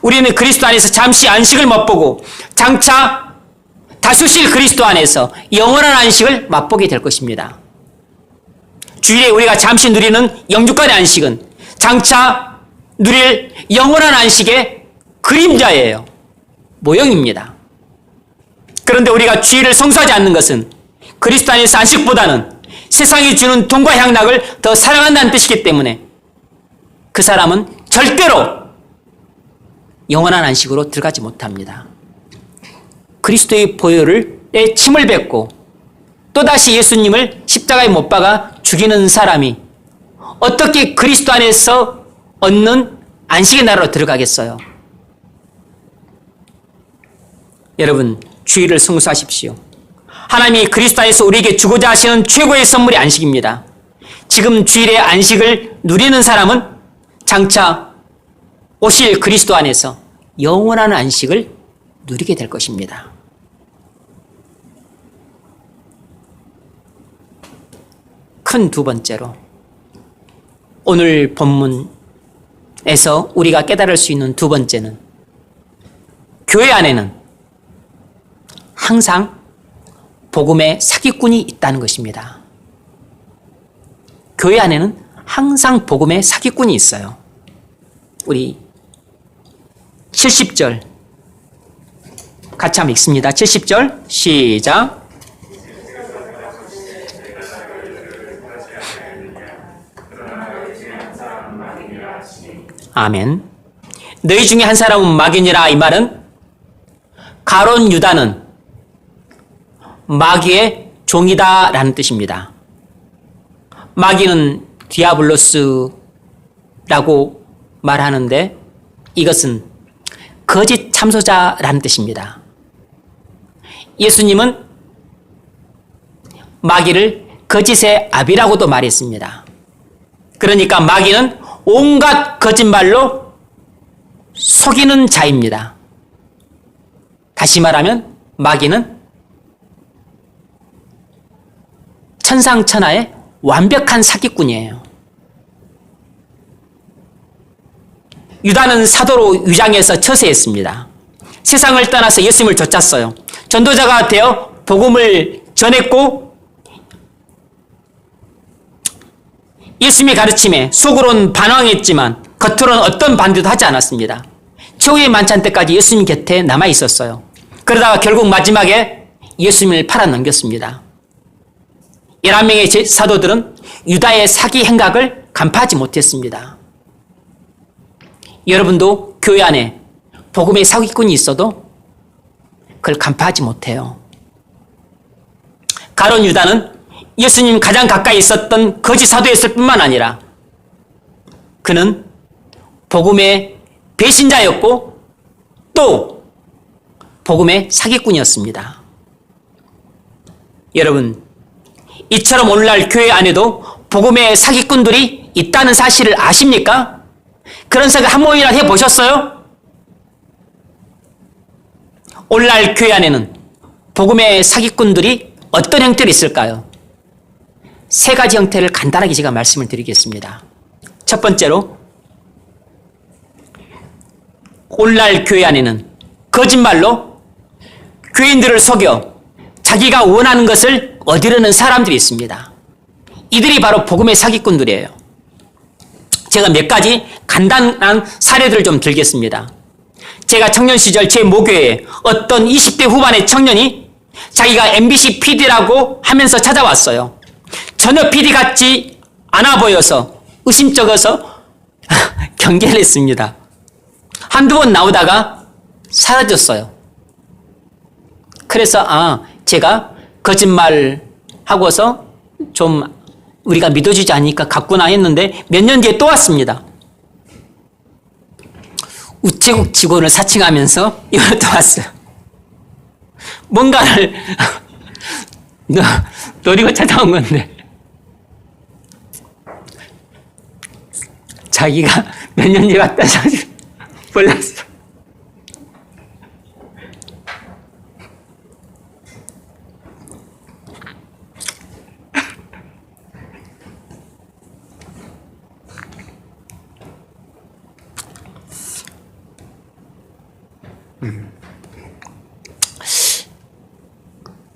우리는 그리스도 안에서 잠시 안식을 맛보고 장차 다수실 그리스도 안에서 영원한 안식을 맛보게 될 것입니다. 주일에 우리가 잠시 누리는 영주간의 안식은 장차 누릴 영원한 안식의 그림자예요. 모형입니다. 그런데 우리가 주일을 성수하지 않는 것은 그리스도 안에서 안식보다는 세상이 주는 돈과 향락을 더 사랑한다는 뜻이기 때문에 그 사람은 절대로 영원한 안식으로 들어가지 못합니다. 그리스도의 보혈의 침을 뱉고 또다시 예수님을 십자가에 못 박아 죽이는 사람이 어떻게 그리스도 안에서 얻는 안식의 나라로 들어가겠어요? 여러분, 주의를 성수하십시오. 하나님이 그리스도 안에서 우리에게 주고자 하시는 최고의 선물이 안식입니다. 지금 주일의 안식을 누리는 사람은 장차 오실 그리스도 안에서 영원한 안식을 누리게 될 것입니다. 큰 두 번째로 오늘 본문에서 우리가 깨달을 수 있는 두 번째는 교회 안에는 항상 복음의 사기꾼이 있다는 것입니다. 교회 안에는 항상 복음의 사기꾼이 있어요. 우리 70절 같이 한번 읽습니다. 70절 시작. 아멘. 너희 중에 한 사람은 마귀니라. 이 말은 가룟 유다는 마귀의 종이다라는 뜻입니다. 마귀는 디아블로스라고 말하는데 이것은 거짓 참소자라는 뜻입니다. 예수님은 마귀를 거짓의 아비라고도 말했습니다. 그러니까 마귀는 온갖 거짓말로 속이는 자입니다. 다시 말하면 마귀는 천상천하의 완벽한 사기꾼이에요. 유다는 사도로 위장해서 처세했습니다. 세상을 떠나서 예수님을 쫓았어요. 전도자가 되어 복음을 전했고 예수님의 가르침에 속으로는 반항했지만 겉으로는 어떤 반대도 하지 않았습니다. 최후의 만찬 때까지 예수님 곁에 남아 있었어요. 그러다가 결국 마지막에 예수님을 팔아넘겼습니다. 11명의 사도들은 유다의 사기 행각을 간파하지 못했습니다. 여러분도 교회 안에 복음의 사기꾼이 있어도 그걸 간파하지 못해요. 가룟 유다는 예수님 가장 가까이 있었던 거짓 사도였을 뿐만 아니라 그는 복음의 배신자였고 또 복음의 사기꾼이었습니다. 여러분, 이처럼 오늘날 교회 안에도 복음의 사기꾼들이 있다는 사실을 아십니까? 그런 생각 한 번이나 해보셨어요? 오늘날 교회 안에는 복음의 사기꾼들이 어떤 형태로 있을까요? 세 가지 형태를 간단하게 제가 말씀을 드리겠습니다. 첫 번째로 오늘날 교회 안에는 거짓말로 교인들을 속여 자기가 원하는 것을 얻으려는 사람들이 있습니다. 이들이 바로 복음의 사기꾼들이에요. 제가 몇 가지 간단한 사례들을 좀 들겠습니다. 제가 청년 시절 제 모교에 어떤 20대 후반의 청년이 자기가 MBC PD라고 하면서 찾아왔어요. 전혀 PD 같지 않아 보여서 의심쩍어서 경계를 했습니다. 한두 번 나오다가 사라졌어요. 그래서 제가 거짓말하고서 좀 우리가 믿어주지 않으니까 갔구나 했는데 몇 년 뒤에 또 왔습니다. 우체국 직원을 사칭하면서 이번에 또 왔어요. 뭔가를 노리고 찾아온 건데 자기가 몇 년 뒤에 왔다 몰랐어.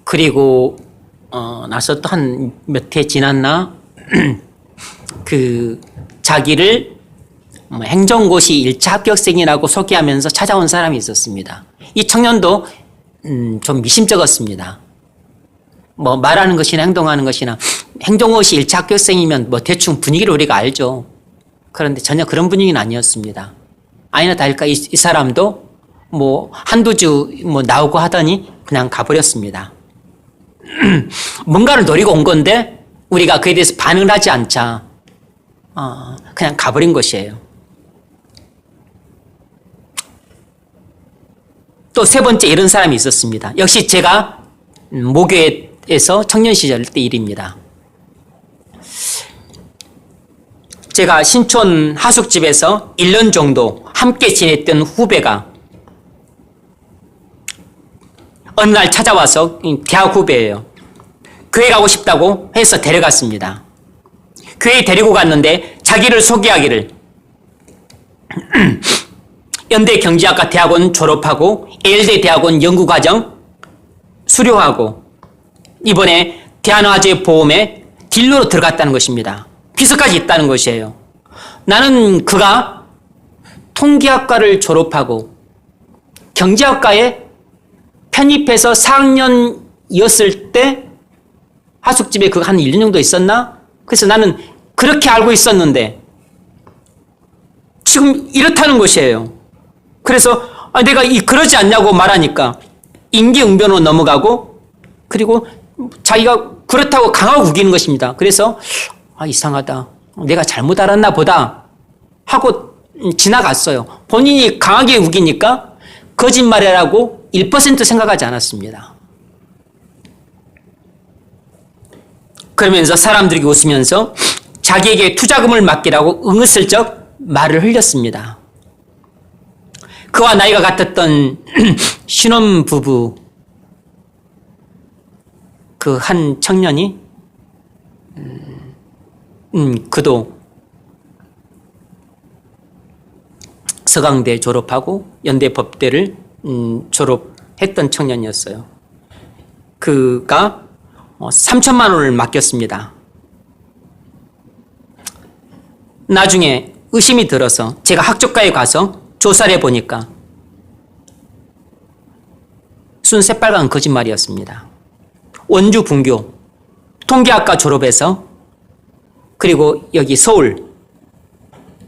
그리고 나서 또 한 몇 해 지났나 그 자기를 행정고시 1차 합격생이라고 소개하면서 찾아온 사람이 있었습니다. 이 청년도 좀 미심쩍었습니다. 뭐 말하는 것이나 행동하는 것이나 행정고시 1차 합격생이면 뭐 대충 분위기를 우리가 알죠. 그런데 전혀 그런 분위기는 아니었습니다. 아니나 다를까 이 사람도 뭐 한두 주 뭐 나오고 하더니 그냥 가버렸습니다. 뭔가를 노리고 온 건데 우리가 그에 대해서 반응을 하지 않자 그냥 가버린 것이에요. 또 세 번째 이런 사람이 있었습니다. 역시 제가 모교에서 청년 시절 때 일입니다. 제가 신촌 하숙집에서 1년 정도 함께 지냈던 후배가 어느 날 찾아와서, 대학 후배예요. 교회 가고 싶다고 해서 데려갔습니다. 교회에 데리고 갔는데 자기를 소개하기를 연대 경제학과 대학원 졸업하고 예일대 대학원 연구과정 수료하고 이번에 대한화재보험에 딜러로 들어갔다는 것입니다. 비서까지 있다는 것이에요. 나는 그가 통계학과를 졸업하고 경제학과에 편입해서 4학년이었을 때 하숙집에 그가 한 1년 정도 있었나? 그래서 나는 그렇게 알고 있었는데 지금 이렇다는 것이에요. 그래서 내가 그러지 않냐고 말하니까 임기응변으로 넘어가고 그리고 자기가 그렇다고 강하고 우기는 것입니다. 그래서 이상하다. 내가 잘못 알았나 보다 하고 지나갔어요. 본인이 강하게 우기니까 거짓말이라고 1% 생각하지 않았습니다. 그러면서 사람들이 웃으면서 자기에게 투자금을 맡기라고 은근슬쩍 말을 흘렸습니다. 그와 나이가 같았던 신혼부부 그 한 청년이 그도 서강대 졸업하고 연대 법대를 졸업했던 청년이었어요. 그가 3천만 원을 맡겼습니다. 나중에 의심이 들어서 제가 학적가에 가서 조사를 해보니까 순 새빨간 거짓말이었습니다. 원주 분교 통계학과 졸업해서 그리고 여기 서울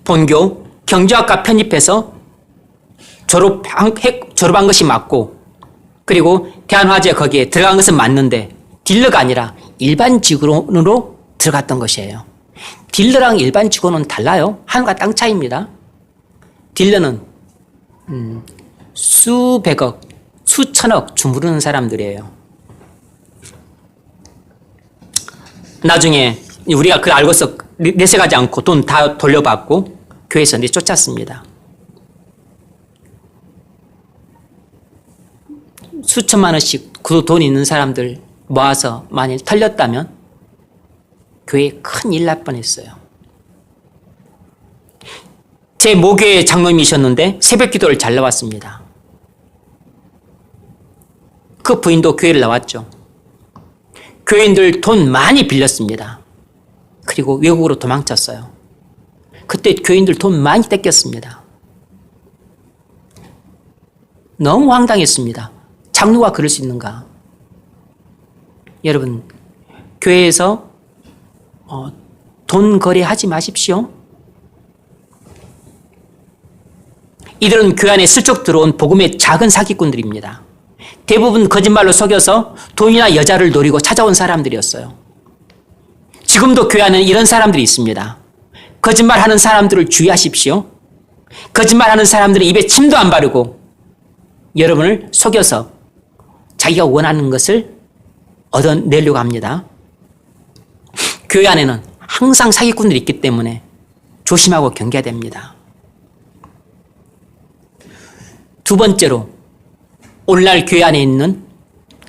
본교 경제학과 편입해서 졸업한 것이 맞고 그리고 대한화재 거기에 들어간 것은 맞는데 딜러가 아니라 일반 직원으로 들어갔던 것이에요. 딜러랑 일반 직원은 달라요. 하늘과 땅 차이입니다. 딜러는 수백억, 수천억 주무르는 사람들이에요. 나중에 우리가 그걸 알고서 내색하지 않고 돈 다 돌려받고 교회에서 내쫓았습니다. 수천만 원씩 그 돈 있는 사람들 모아서 만일 털렸다면 교회에 큰일 날 뻔했어요. 제 모교회 장로님이셨는데 새벽 기도를 잘 나왔습니다. 그 부인도 교회를 나왔죠. 교인들 돈 많이 빌렸습니다. 그리고 외국으로 도망쳤어요. 그때 교인들 돈 많이 뺏겼습니다. 너무 황당했습니다. 장로가 그럴 수 있는가? 여러분, 교회에서 돈 거래하지 마십시오. 이들은 교회 안에 슬쩍 들어온 복음의 작은 사기꾼들입니다. 대부분 거짓말로 속여서 돈이나 여자를 노리고 찾아온 사람들이었어요. 지금도 교회 안에는 이런 사람들이 있습니다. 거짓말하는 사람들을 주의하십시오. 거짓말하는 사람들은 입에 침도 안 바르고 여러분을 속여서 자기가 원하는 것을 얻어내려고 합니다. 교회 안에는 항상 사기꾼들이 있기 때문에 조심하고 경계해야 됩니다. 두 번째로 오늘날 교회 안에 있는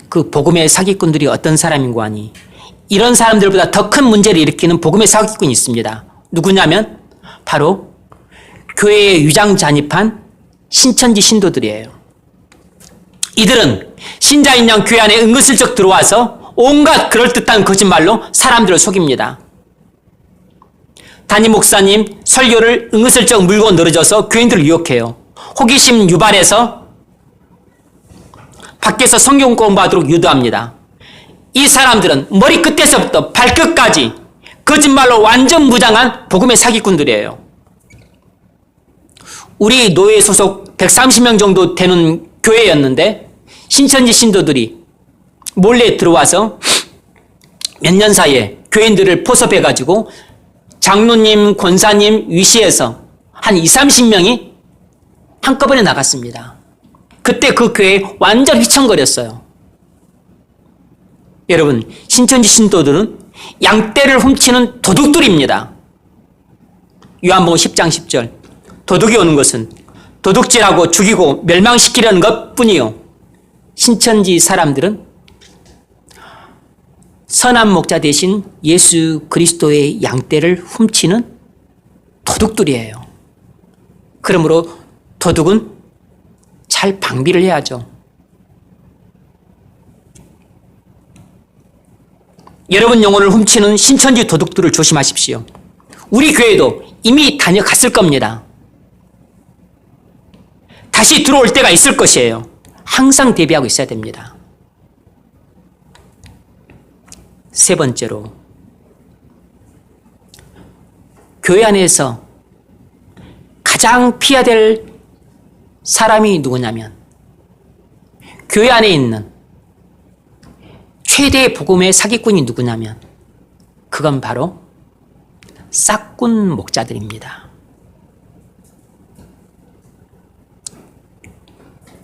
그 복음의 사기꾼들이 어떤 사람인고 하니 이런 사람들보다 더 큰 문제를 일으키는 복음의 사기꾼이 있습니다. 누구냐면 바로 교회에 유장 잔입한 신천지 신도들이에요. 이들은 신자인 양 교회 안에 은근슬쩍 들어와서 온갖 그럴듯한 거짓말로 사람들을 속입니다. 담임 목사님 설교를 은근슬쩍 물고 늘어져서 교인들을 유혹해요. 호기심 유발해서 밖에서 성경 공부하도록 유도합니다. 이 사람들은 머리 끝에서부터 발끝까지 거짓말로 완전 무장한 복음의 사기꾼들이에요. 우리 노예 소속 130명 정도 되는 교회였는데 신천지 신도들이 몰래 들어와서 몇 년 사이에 교인들을 포섭해가지고 장로님, 권사님 위시해서 한 20-30명이 한꺼번에 나갔습니다. 그때 그 교회 완전 휘청거렸어요. 여러분, 신천지 신도들은 양떼를 훔치는 도둑들입니다. 요한복음 10장 10절. 도둑이 오는 것은 도둑질하고 죽이고 멸망시키려는 것뿐이요. 신천지 사람들은 선한 목자 대신 예수 그리스도의 양떼를 훔치는 도둑들이에요. 그러므로 도둑은 잘 방비를 해야죠. 여러분 영혼을 훔치는 신천지 도둑들을 조심하십시오. 우리 교회도 이미 다녀갔을 겁니다. 다시 들어올 때가 있을 것이에요. 항상 대비하고 있어야 됩니다. 세 번째로, 교회 안에서 가장 피해야 될 사람이 누구냐면 교회 안에 있는 최대의 복음의 사기꾼이 누구냐면 그건 바로 싹군 목자들입니다.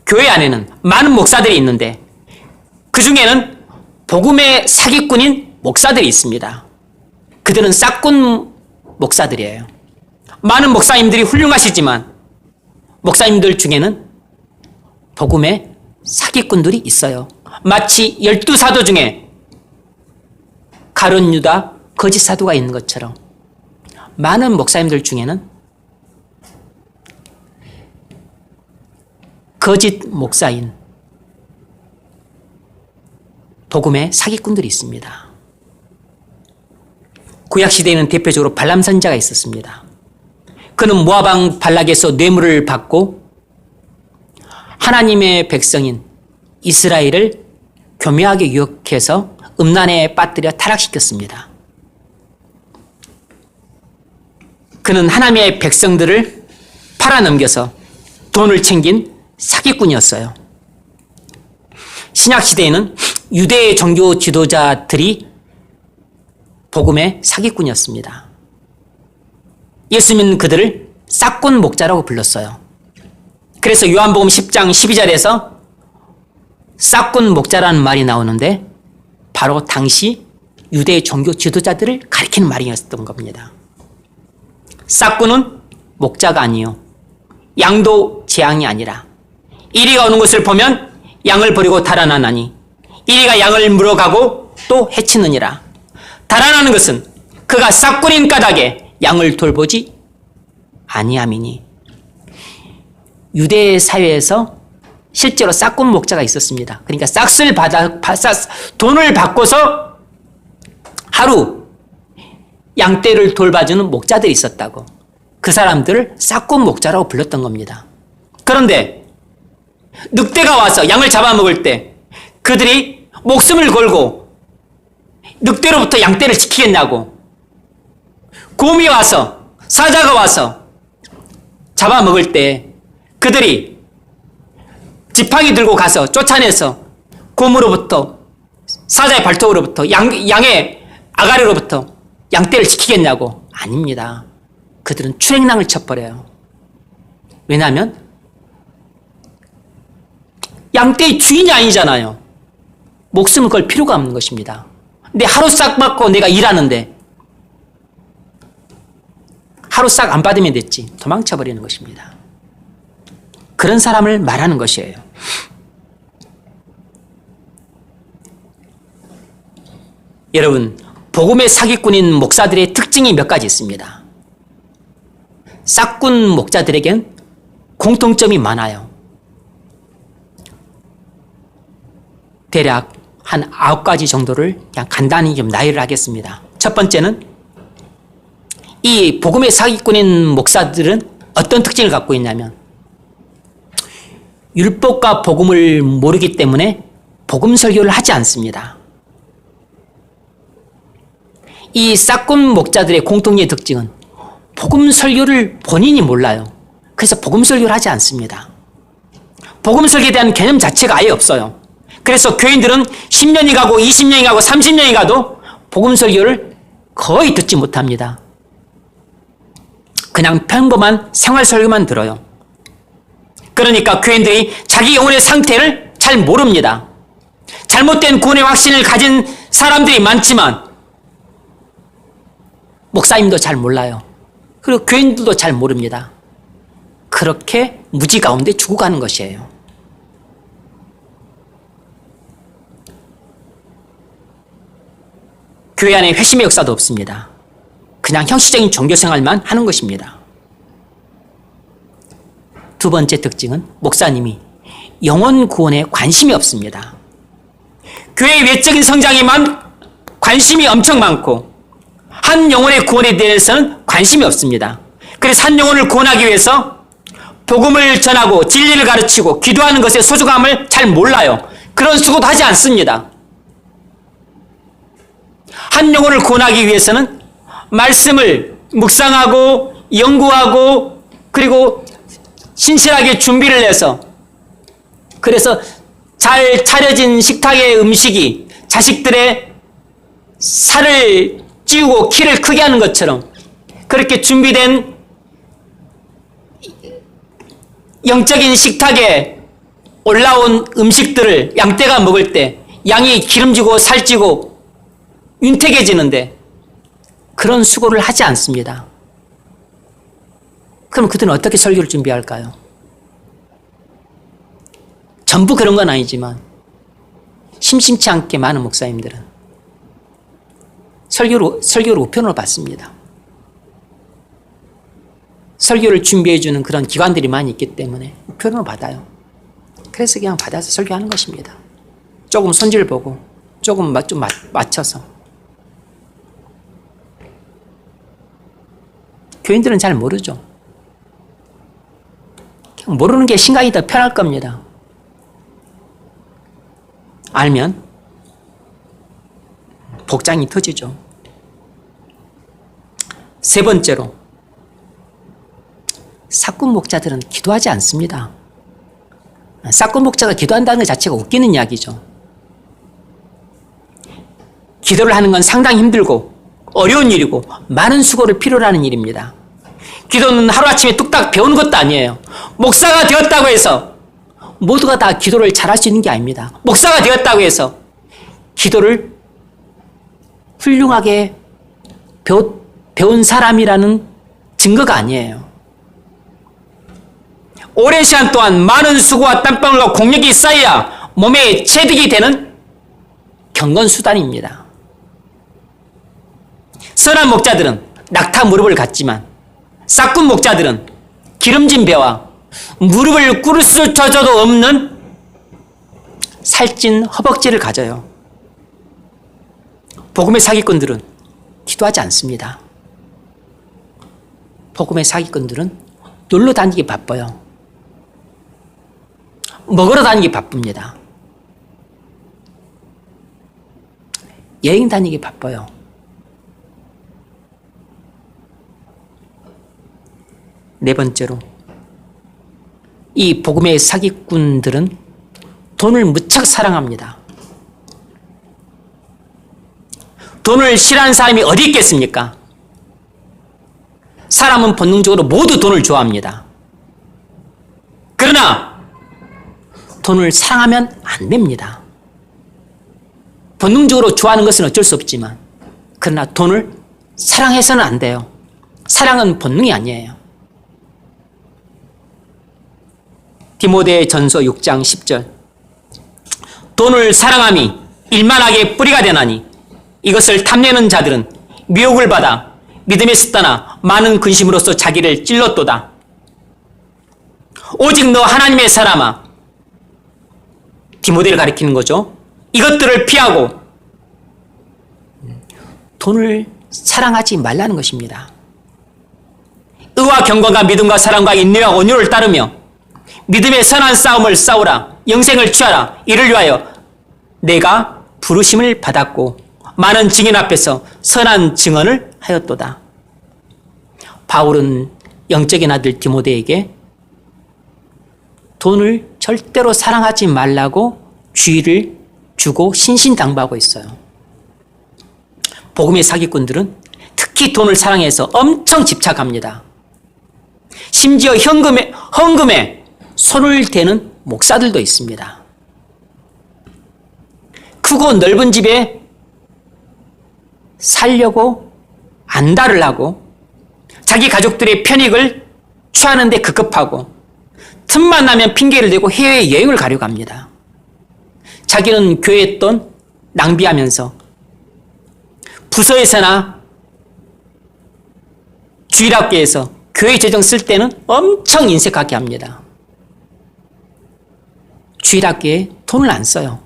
교회 안에는 많은 목사들이 있는데 그 중에는 복음의 사기꾼인 목사들이 있습니다. 그들은 싹군 목사들이에요. 많은 목사님들이 훌륭하시지만 목사님들 중에는 복음의 사기꾼들이 있어요. 마치 12사도 중에 가룟 유다 거짓 사도가 있는 것처럼 많은 목사님들 중에는 거짓 목사인 복음의 사기꾼들이 있습니다. 구약시대에는 대표적으로 발람 선지자가 있었습니다. 그는 모압 왕 발락에서 뇌물을 받고 하나님의 백성인 이스라엘을 교묘하게 유혹해서 음란에 빠뜨려 타락시켰습니다. 그는 하나님의 백성들을 팔아넘겨서 돈을 챙긴 사기꾼이었어요. 신약시대에는 유대의 종교 지도자들이 복음의 사기꾼이었습니다. 예수님은 그들을 싹군 목자라고 불렀어요. 그래서 요한복음 10장 12절에서 싹군 목자라는 말이 나오는데 바로 당시 유대의 종교 지도자들을 가리키는 말이었던 겁니다. 싹군은 목자가 아니요, 양도 재앙이 아니라 이리가 오는 것을 보면 양을 버리고 달아나나니 이리가 양을 물어가고 또 해치느니라. 달아나는 것은 그가 싹군인 까닭에 양을 돌보지 아니함이니. 유대 사회에서 실제로 싹군 목자가 있었습니다. 그러니까 돈을 받고서 하루 양떼를 돌봐주는 목자들이 있었다고. 그 사람들을 싹군 목자라고 불렀던 겁니다. 그런데 늑대가 와서 양을 잡아먹을 때 그들이 목숨을 걸고 늑대로부터 양떼를 지키겠냐고, 곰이 와서, 사자가 와서 잡아먹을 때 그들이 지팡이 들고 가서 쫓아내서 곰으로부터, 사자의 발톱으로부터, 양의 아가리로부터 양떼를 지키겠냐고. 아닙니다. 그들은 출행랑을 쳐버려요. 왜냐하면 양떼의 주인이 아니잖아요. 목숨을 걸 필요가 없는 것입니다. 근데 하루 싹 받고 내가 일하는데 하루 싹 안 받으면 됐지. 도망쳐버리는 것입니다. 그런 사람을 말하는 것이에요. 여러분, 복음의 사기꾼인 목사들의 특징이 몇 가지 있습니다. 싹군 목자들에겐 공통점이 많아요. 대략 한 9가지 정도를 그냥 간단히 좀 나열을 하겠습니다. 첫 번째는 이 복음의 사기꾼인 목사들은 어떤 특징을 갖고 있냐면 율법과 복음을 모르기 때문에 복음 설교를 하지 않습니다. 이 싹군 목자들의 공통의 특징은 복음 설교를 본인이 몰라요. 그래서 복음 설교를 하지 않습니다. 복음 설교에 대한 개념 자체가 아예 없어요. 그래서 교인들은 10년이 가고 20년이 가고 30년이 가도 복음 설교를 거의 듣지 못합니다. 그냥 평범한 생활 설교만 들어요. 그러니까 교인들이 자기 영혼의 상태를 잘 모릅니다. 잘못된 구원의 확신을 가진 사람들이 많지만 목사님도 잘 몰라요. 그리고 교인들도 잘 모릅니다. 그렇게 무지 가운데 죽어가는 것이에요. 교회 안에 회심의 역사도 없습니다. 그냥 형식적인 종교생활만 하는 것입니다. 두 번째 특징은 목사님이 영혼 구원에 관심이 없습니다. 교회의 외적인 성장에만 관심이 엄청 많고 한 영혼의 구원에 대해서는 관심이 없습니다. 그래서 한 영혼을 구원하기 위해서 복음을 전하고 진리를 가르치고 기도하는 것의 소중함을 잘 몰라요. 그런 수고도 하지 않습니다. 한 영혼을 구원하기 위해서는 말씀을 묵상하고 연구하고 그리고 신실하게 준비를 해서 그래서 잘 차려진 식탁의 음식이 자식들의 살을 찌우고 키를 크게 하는 것처럼 그렇게 준비된 영적인 식탁에 올라온 음식들을 양떼가 먹을 때 양이 기름지고 살찌고 윤택해지는데 그런 수고를 하지 않습니다. 그럼 그들은 어떻게 설교를 준비할까요? 전부 그런 건 아니지만 심심치 않게 많은 목사님들은 설교를 우편으로 받습니다. 설교를 준비해주는 그런 기관들이 많이 있기 때문에 우편으로 받아요. 그래서 그냥 받아서 설교하는 것입니다. 조금 손질 보고 조금 좀 맞춰서. 교인들은 잘 모르죠. 그냥 모르는 게 신강이 더 편할 겁니다. 알면 복장이 터지죠. 세 번째로 사꾼 목자들은 기도하지 않습니다. 사꾼 목자가 기도한다는 것 자체가 웃기는 이야기죠. 기도를 하는 건 상당히 힘들고 어려운 일이고 많은 수고를 필요로 하는 일입니다. 기도는 하루아침에 뚝딱 배우는 것도 아니에요. 목사가 되었다고 해서 모두가 다 기도를 잘할 수 있는 게 아닙니다. 목사가 되었다고 해서 기도를 훌륭하게 배운 사람이라는 증거가 아니에요. 오랜 시간 동안 많은 수고와 땀방울과 공력이 쌓여야 몸에 체득이 되는 경건수단입니다. 선한 목자들은 낙타 무릎을 갖지만 싹군 목자들은 기름진 배와 무릎을 꿇을 수조차도 없는 살찐 허벅지를 가져요. 복음의 사기꾼들은 기도하지 않습니다. 복음의 사기꾼들은 놀러 다니기 바빠요. 먹으러 다니기 바쁩니다. 여행 다니기 바빠요. 네 번째로 이 복음의 사기꾼들은 돈을 무척 사랑합니다. 돈을 싫어하는 사람이 어디 있겠습니까? 사람은 본능적으로 모두 돈을 좋아합니다. 그러나 돈을 사랑하면 안 됩니다. 본능적으로 좋아하는 것은 어쩔 수 없지만 그러나 돈을 사랑해서는 안 돼요. 사랑은 본능이 아니에요. 디모데전서 6장 10절 돈을 사랑함이 일만하게 뿌리가 되나니 이것을 탐내는 자들은 미혹을 받아 믿음에서 떠나 많은 근심으로써 자기를 찔렀도다. 오직 너 하나님의 사람아, 디모데를 가리키는 거죠. 이것들을 피하고 돈을 사랑하지 말라는 것입니다. 의와 경건과 믿음과 사랑과 인내와 온유를 따르며 믿음의 선한 싸움을 싸우라. 영생을 취하라. 이를 위하여 내가 부르심을 받았고 많은 증인 앞에서 선한 증언을 하였도다. 바울은 영적인 아들 디모데에게 돈을 절대로 사랑하지 말라고 주의를 주고 신신당부하고 있어요. 복음의 사기꾼들은 특히 돈을 사랑해서 엄청 집착합니다. 심지어 헌금에 손을 대는 목사들도 있습니다. 크고 넓은 집에 살려고 안달을 하고 자기 가족들의 편익을 취하는 데 급급하고 틈만 나면 핑계를 대고 해외여행을 가려고 합니다. 자기는 교회 돈 낭비하면서 부서에서나 주일학교에서 교회 재정 쓸 때는 엄청 인색하게 합니다. 주일학교에 돈을 안 써요.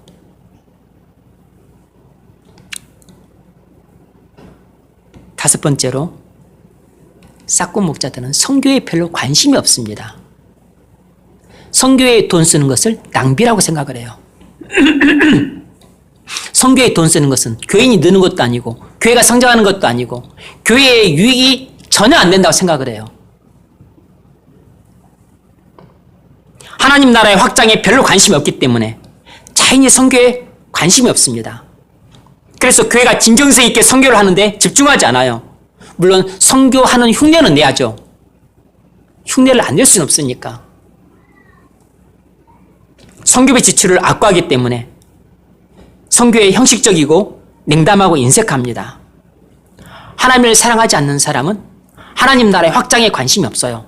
다섯 번째로 싹군 목자들은 선교에 별로 관심이 없습니다. 선교에 돈 쓰는 것을 낭비라고 생각을 해요. 선교에 돈 쓰는 것은 교인이 느는 것도 아니고 교회가 성장하는 것도 아니고 교회의 유익이 전혀 안 된다고 생각을 해요. 하나님 나라의 확장에 별로 관심이 없기 때문에 자연히 선교에 관심이 없습니다. 그래서 교회가 진정성 있게 선교를 하는데 집중하지 않아요. 물론 선교하는 흉내는 내야죠. 흉내를 안 낼 수는 없으니까. 선교의 지출을 악화하기 때문에 선교에 형식적이고 냉담하고 인색합니다. 하나님을 사랑하지 않는 사람은 하나님 나라의 확장에 관심이 없어요.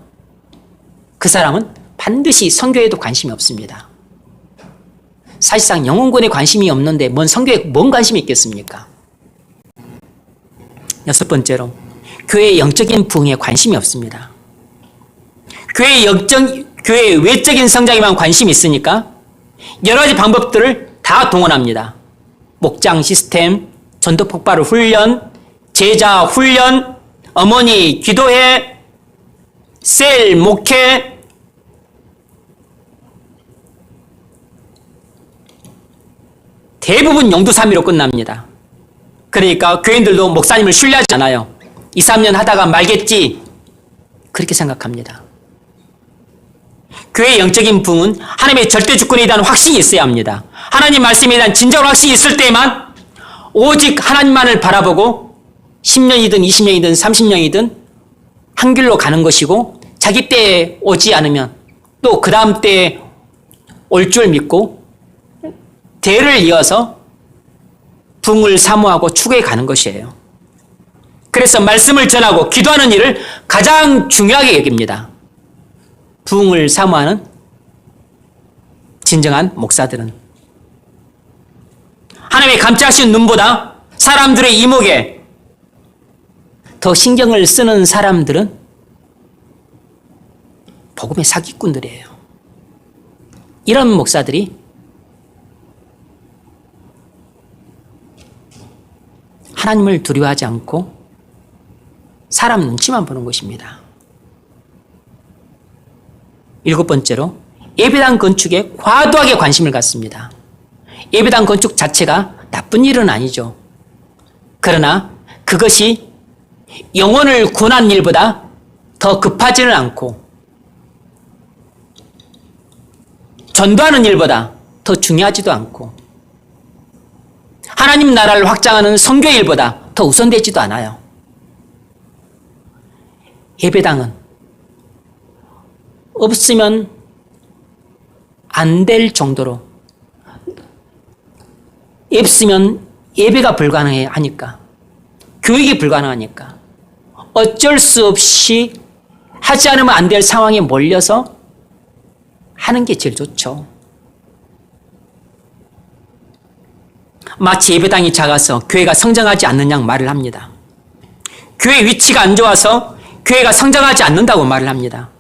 그 사람은 반드시 선교에도 관심이 없습니다. 사실상 영혼권에 관심이 없는데 선교에 뭔 관심이 있겠습니까? 여섯 번째로 교회의 영적인 부흥에 관심이 없습니다. 교회의 외적인 성장에만 관심이 있으니까 여러 가지 방법들을 다 동원합니다. 목장 시스템, 전도 폭발 훈련, 제자 훈련, 어머니 기도회, 셀 목회, 대부분 영두삼위로 끝납니다. 그러니까 교인들도 목사님을 신뢰하지 않아요. 2, 3년 하다가 말겠지 그렇게 생각합니다. 교회의 영적인 부흥은 하나님의 절대 주권에 대한 확신이 있어야 합니다. 하나님 말씀에 대한 진정한 확신이 있을 때만 오직 하나님만을 바라보고 10년이든 20년이든 30년이든 한 길로 가는 것이고 자기 때에 오지 않으면 또 그 다음 때에 올 줄 믿고 대를 이어서 부흥을 사모하고 추구해 가는 것이에요. 그래서 말씀을 전하고 기도하는 일을 가장 중요하게 여깁니다. 부흥을 사모하는 진정한 목사들은 하나님의 감찰하시는 눈보다 사람들의 이목에 더 신경을 쓰는 사람들은 복음의 사기꾼들이에요. 이런 목사들이 하나님을 두려워하지 않고 사람 눈치만 보는 것입니다. 일곱 번째로 예배당 건축에 과도하게 관심을 갖습니다. 예배당 건축 자체가 나쁜 일은 아니죠. 그러나 그것이 영혼을 구원하는 일보다 더 급하지는 않고 전도하는 일보다 더 중요하지도 않고 하나님 나라를 확장하는 선교 일보다 더 우선되지도 않아요. 예배당은 없으면 안 될 정도로 없으면 예배가 불가능하니까 교육이 불가능하니까 어쩔 수 없이 하지 않으면 안 될 상황에 몰려서 하는 게 제일 좋죠. 마치 예배당이 작아서 교회가 성장하지 않는 양 말을 합니다. 교회 위치가 안 좋아서 교회가 성장하지 않는다고 말을 합니다.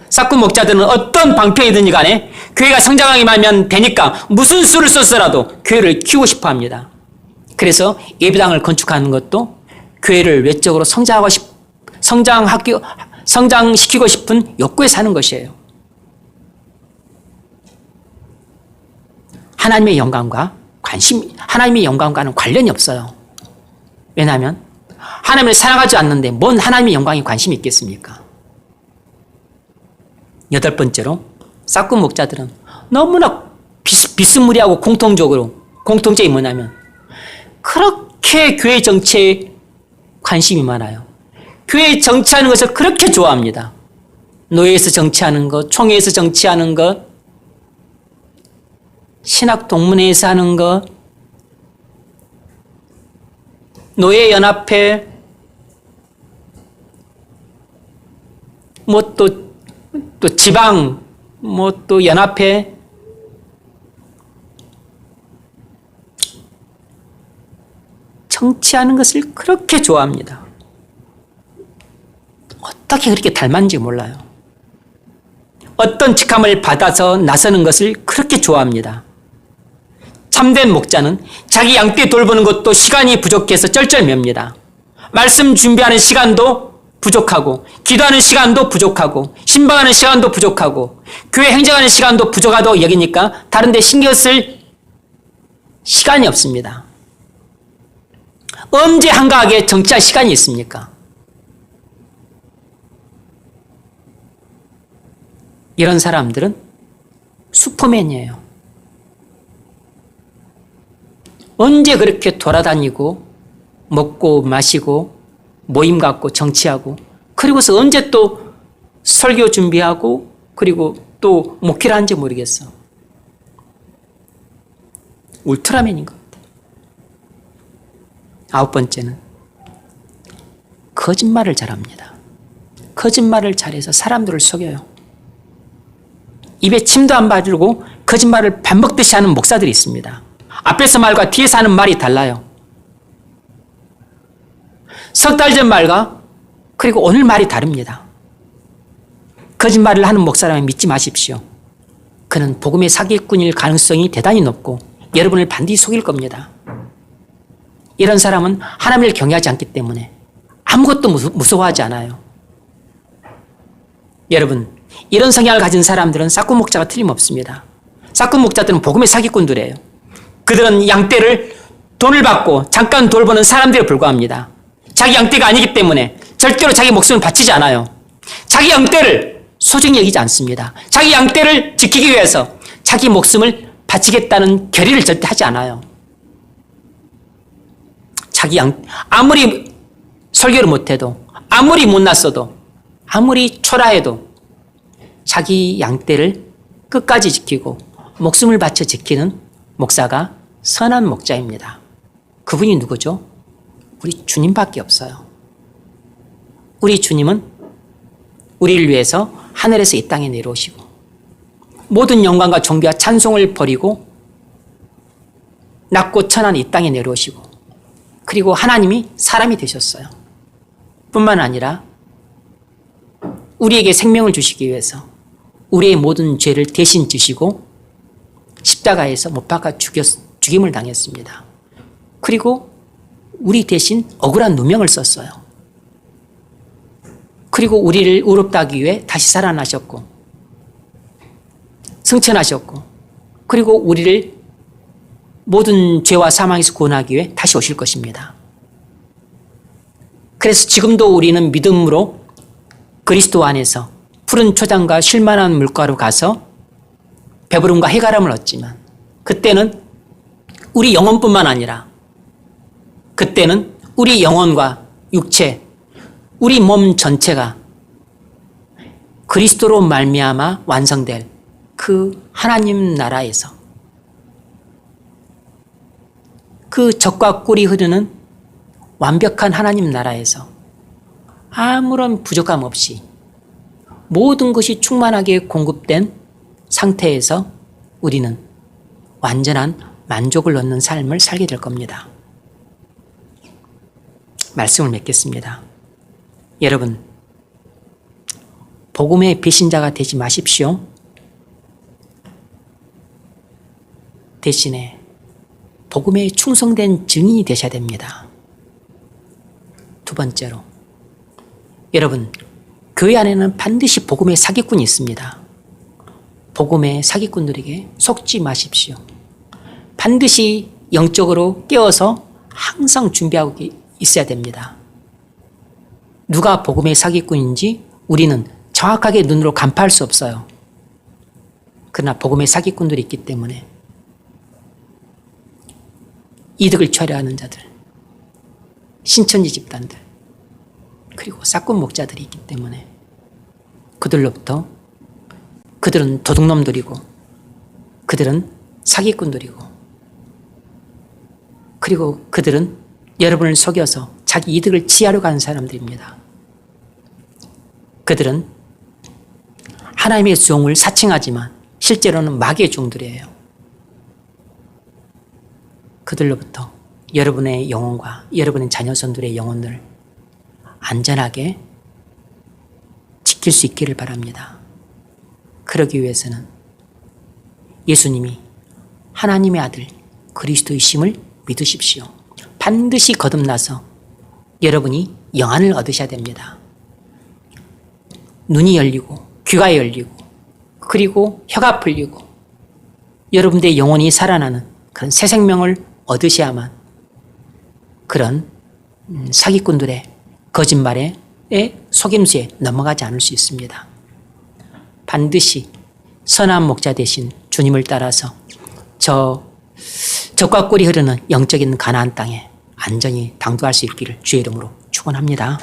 싹군 목자들은 어떤 방편이든지 간에 교회가 성장하기만 하면 되니까 무슨 수를 썼더라도 교회를 키우고 싶어 합니다. 그래서 예배당을 건축하는 것도 교회를 외적으로 성장시키고 싶은 욕구에 사는 것이에요. 하나님의 영광과는 관련이 없어요. 왜냐하면 하나님을 사랑하지 않는데 뭔 하나님의 영광에 관심이 있겠습니까? 여덟 번째로 싹군 목자들은 너무나 비스무리하고 공통점이 뭐냐면 그렇게 교회 정치에 관심이 많아요. 교회 정치하는 것을 그렇게 좋아합니다. 노예에서 정치하는 것, 총회에서 정치하는 것, 신학 동문회에서 하는 것, 노예연합회, 또 지방, 또 연합회, 정치하는 것을 그렇게 좋아합니다. 어떻게 그렇게 닮았는지 몰라요. 어떤 직함을 받아서 나서는 것을 그렇게 좋아합니다. 참된 목자는 자기 양떼 돌보는 것도 시간이 부족해서 쩔쩔맵니다. 말씀 준비하는 시간도 부족하고, 기도하는 시간도 부족하고, 신방하는 시간도 부족하고, 교회 행정하는 시간도 부족하다고 여기니까 다른 데 신경 쓸 시간이 없습니다. 언제 한가하게 정치할 시간이 있습니까? 이런 사람들은 슈퍼맨이에요. 언제 그렇게 돌아다니고 먹고 마시고 모임 갖고 정치하고, 그리고서 언제 또 설교 준비하고 그리고 또 목회를 하는지 모르겠어. 울트라맨인 것 같아. 9번째는 거짓말을 잘합니다. 거짓말을 잘해서 사람들을 속여요. 입에 침도 안 바르고 거짓말을 밥 먹듯이 하는 목사들이 있습니다. 앞에서 말과 뒤에서 하는 말이 달라요. 석 달 전 말과 그리고 오늘 말이 다릅니다. 거짓말을 하는 목사라면 믿지 마십시오. 그는 복음의 사기꾼일 가능성이 대단히 높고 여러분을 반드시 속일 겁니다. 이런 사람은 하나님을 경외하지 않기 때문에 아무것도 무서워하지 않아요. 여러분, 이런 성향을 가진 사람들은 싹군 목자가 틀림없습니다. 싹군 목자들은 복음의 사기꾼들이에요. 그들은 양떼를 돈을 받고 잠깐 돌보는 사람들에 불과합니다. 자기 양떼가 아니기 때문에 절대로 자기 목숨을 바치지 않아요. 자기 양떼를 소중히 여기지 않습니다. 자기 양떼를 지키기 위해서 자기 목숨을 바치겠다는 결의를 절대 하지 않아요. 아무리 설교를 못해도, 아무리 못났어도, 아무리 초라해도 자기 양떼를 끝까지 지키고 목숨을 바쳐 지키는 목사가 선한 목자입니다. 그분이 누구죠? 우리 주님밖에 없어요. 우리 주님은 우리를 위해서 하늘에서 이 땅에 내려오시고 모든 영광과 존귀와 찬송을 버리고 낮고 천한 이 땅에 내려오시고, 그리고 하나님이 사람이 되셨어요. 뿐만 아니라 우리에게 생명을 주시기 위해서 우리의 모든 죄를 대신 지시고 십자가에서 못 박아 죽임을 당했습니다. 그리고 우리 대신 억울한 누명을 썼어요. 그리고 우리를 의롭다 하기 위해 다시 살아나셨고 승천하셨고, 그리고 우리를 모든 죄와 사망에서 구원하기 위해 다시 오실 것입니다. 그래서 지금도 우리는 믿음으로 그리스도 안에서 푸른 초장과 쉴만한 물가로 가서 배부름과 해가람을 얻지만, 그때는 우리 영혼뿐만 아니라 그때는 우리 영혼과 육체, 우리 몸 전체가 그리스도로 말미암아 완성될 그 하나님 나라에서 그 젖과 꿀이 흐르는 완벽한 하나님 나라에서 아무런 부족함 없이 모든 것이 충만하게 공급된 상태에서 우리는 완전한 만족을 얻는 삶을 살게 될 겁니다. 말씀을 맺겠습니다. 여러분, 복음의 배신자가 되지 마십시오. 대신에 복음에 충성된 증인이 되셔야 됩니다. 두 번째로, 여러분, 교회 안에는 반드시 복음의 사기꾼이 있습니다. 복음의 사기꾼들에게 속지 마십시오. 반드시 영적으로 깨어서 항상 준비하고 있어야 됩니다. 누가 복음의 사기꾼인지 우리는 정확하게 눈으로 간파할 수 없어요. 그러나 복음의 사기꾼들이 있기 때문에 이득을 취하려는 자들, 신천지 집단들, 그리고 싹군 목자들이 있기 때문에 그들로부터, 그들은 도둑놈들이고 그들은 사기꾼들이고, 그리고 그들은 여러분을 속여서 자기 이득을 취하려고 하는 사람들입니다. 그들은 하나님의 종을 사칭하지만 실제로는 마귀의 종들이에요. 그들로부터 여러분의 영혼과 여러분의 자녀손들의 영혼을 안전하게 지킬 수 있기를 바랍니다. 그러기 위해서는 예수님이 하나님의 아들 그리스도이심을 믿으십시오. 반드시 거듭나서 여러분이 영안을 얻으셔야 됩니다. 눈이 열리고 귀가 열리고 그리고 혀가 풀리고 여러분들의 영혼이 살아나는 그런 새 생명을 얻으셔야만 그런 사기꾼들의 거짓말에 속임수에 넘어가지 않을 수 있습니다. 반드시 선한 목자 되신 주님을 따라서 젖과 꿀이 흐르는 영적인 가나안 땅에 안전히 당도할 수 있기를 주의 이름으로 축원합니다.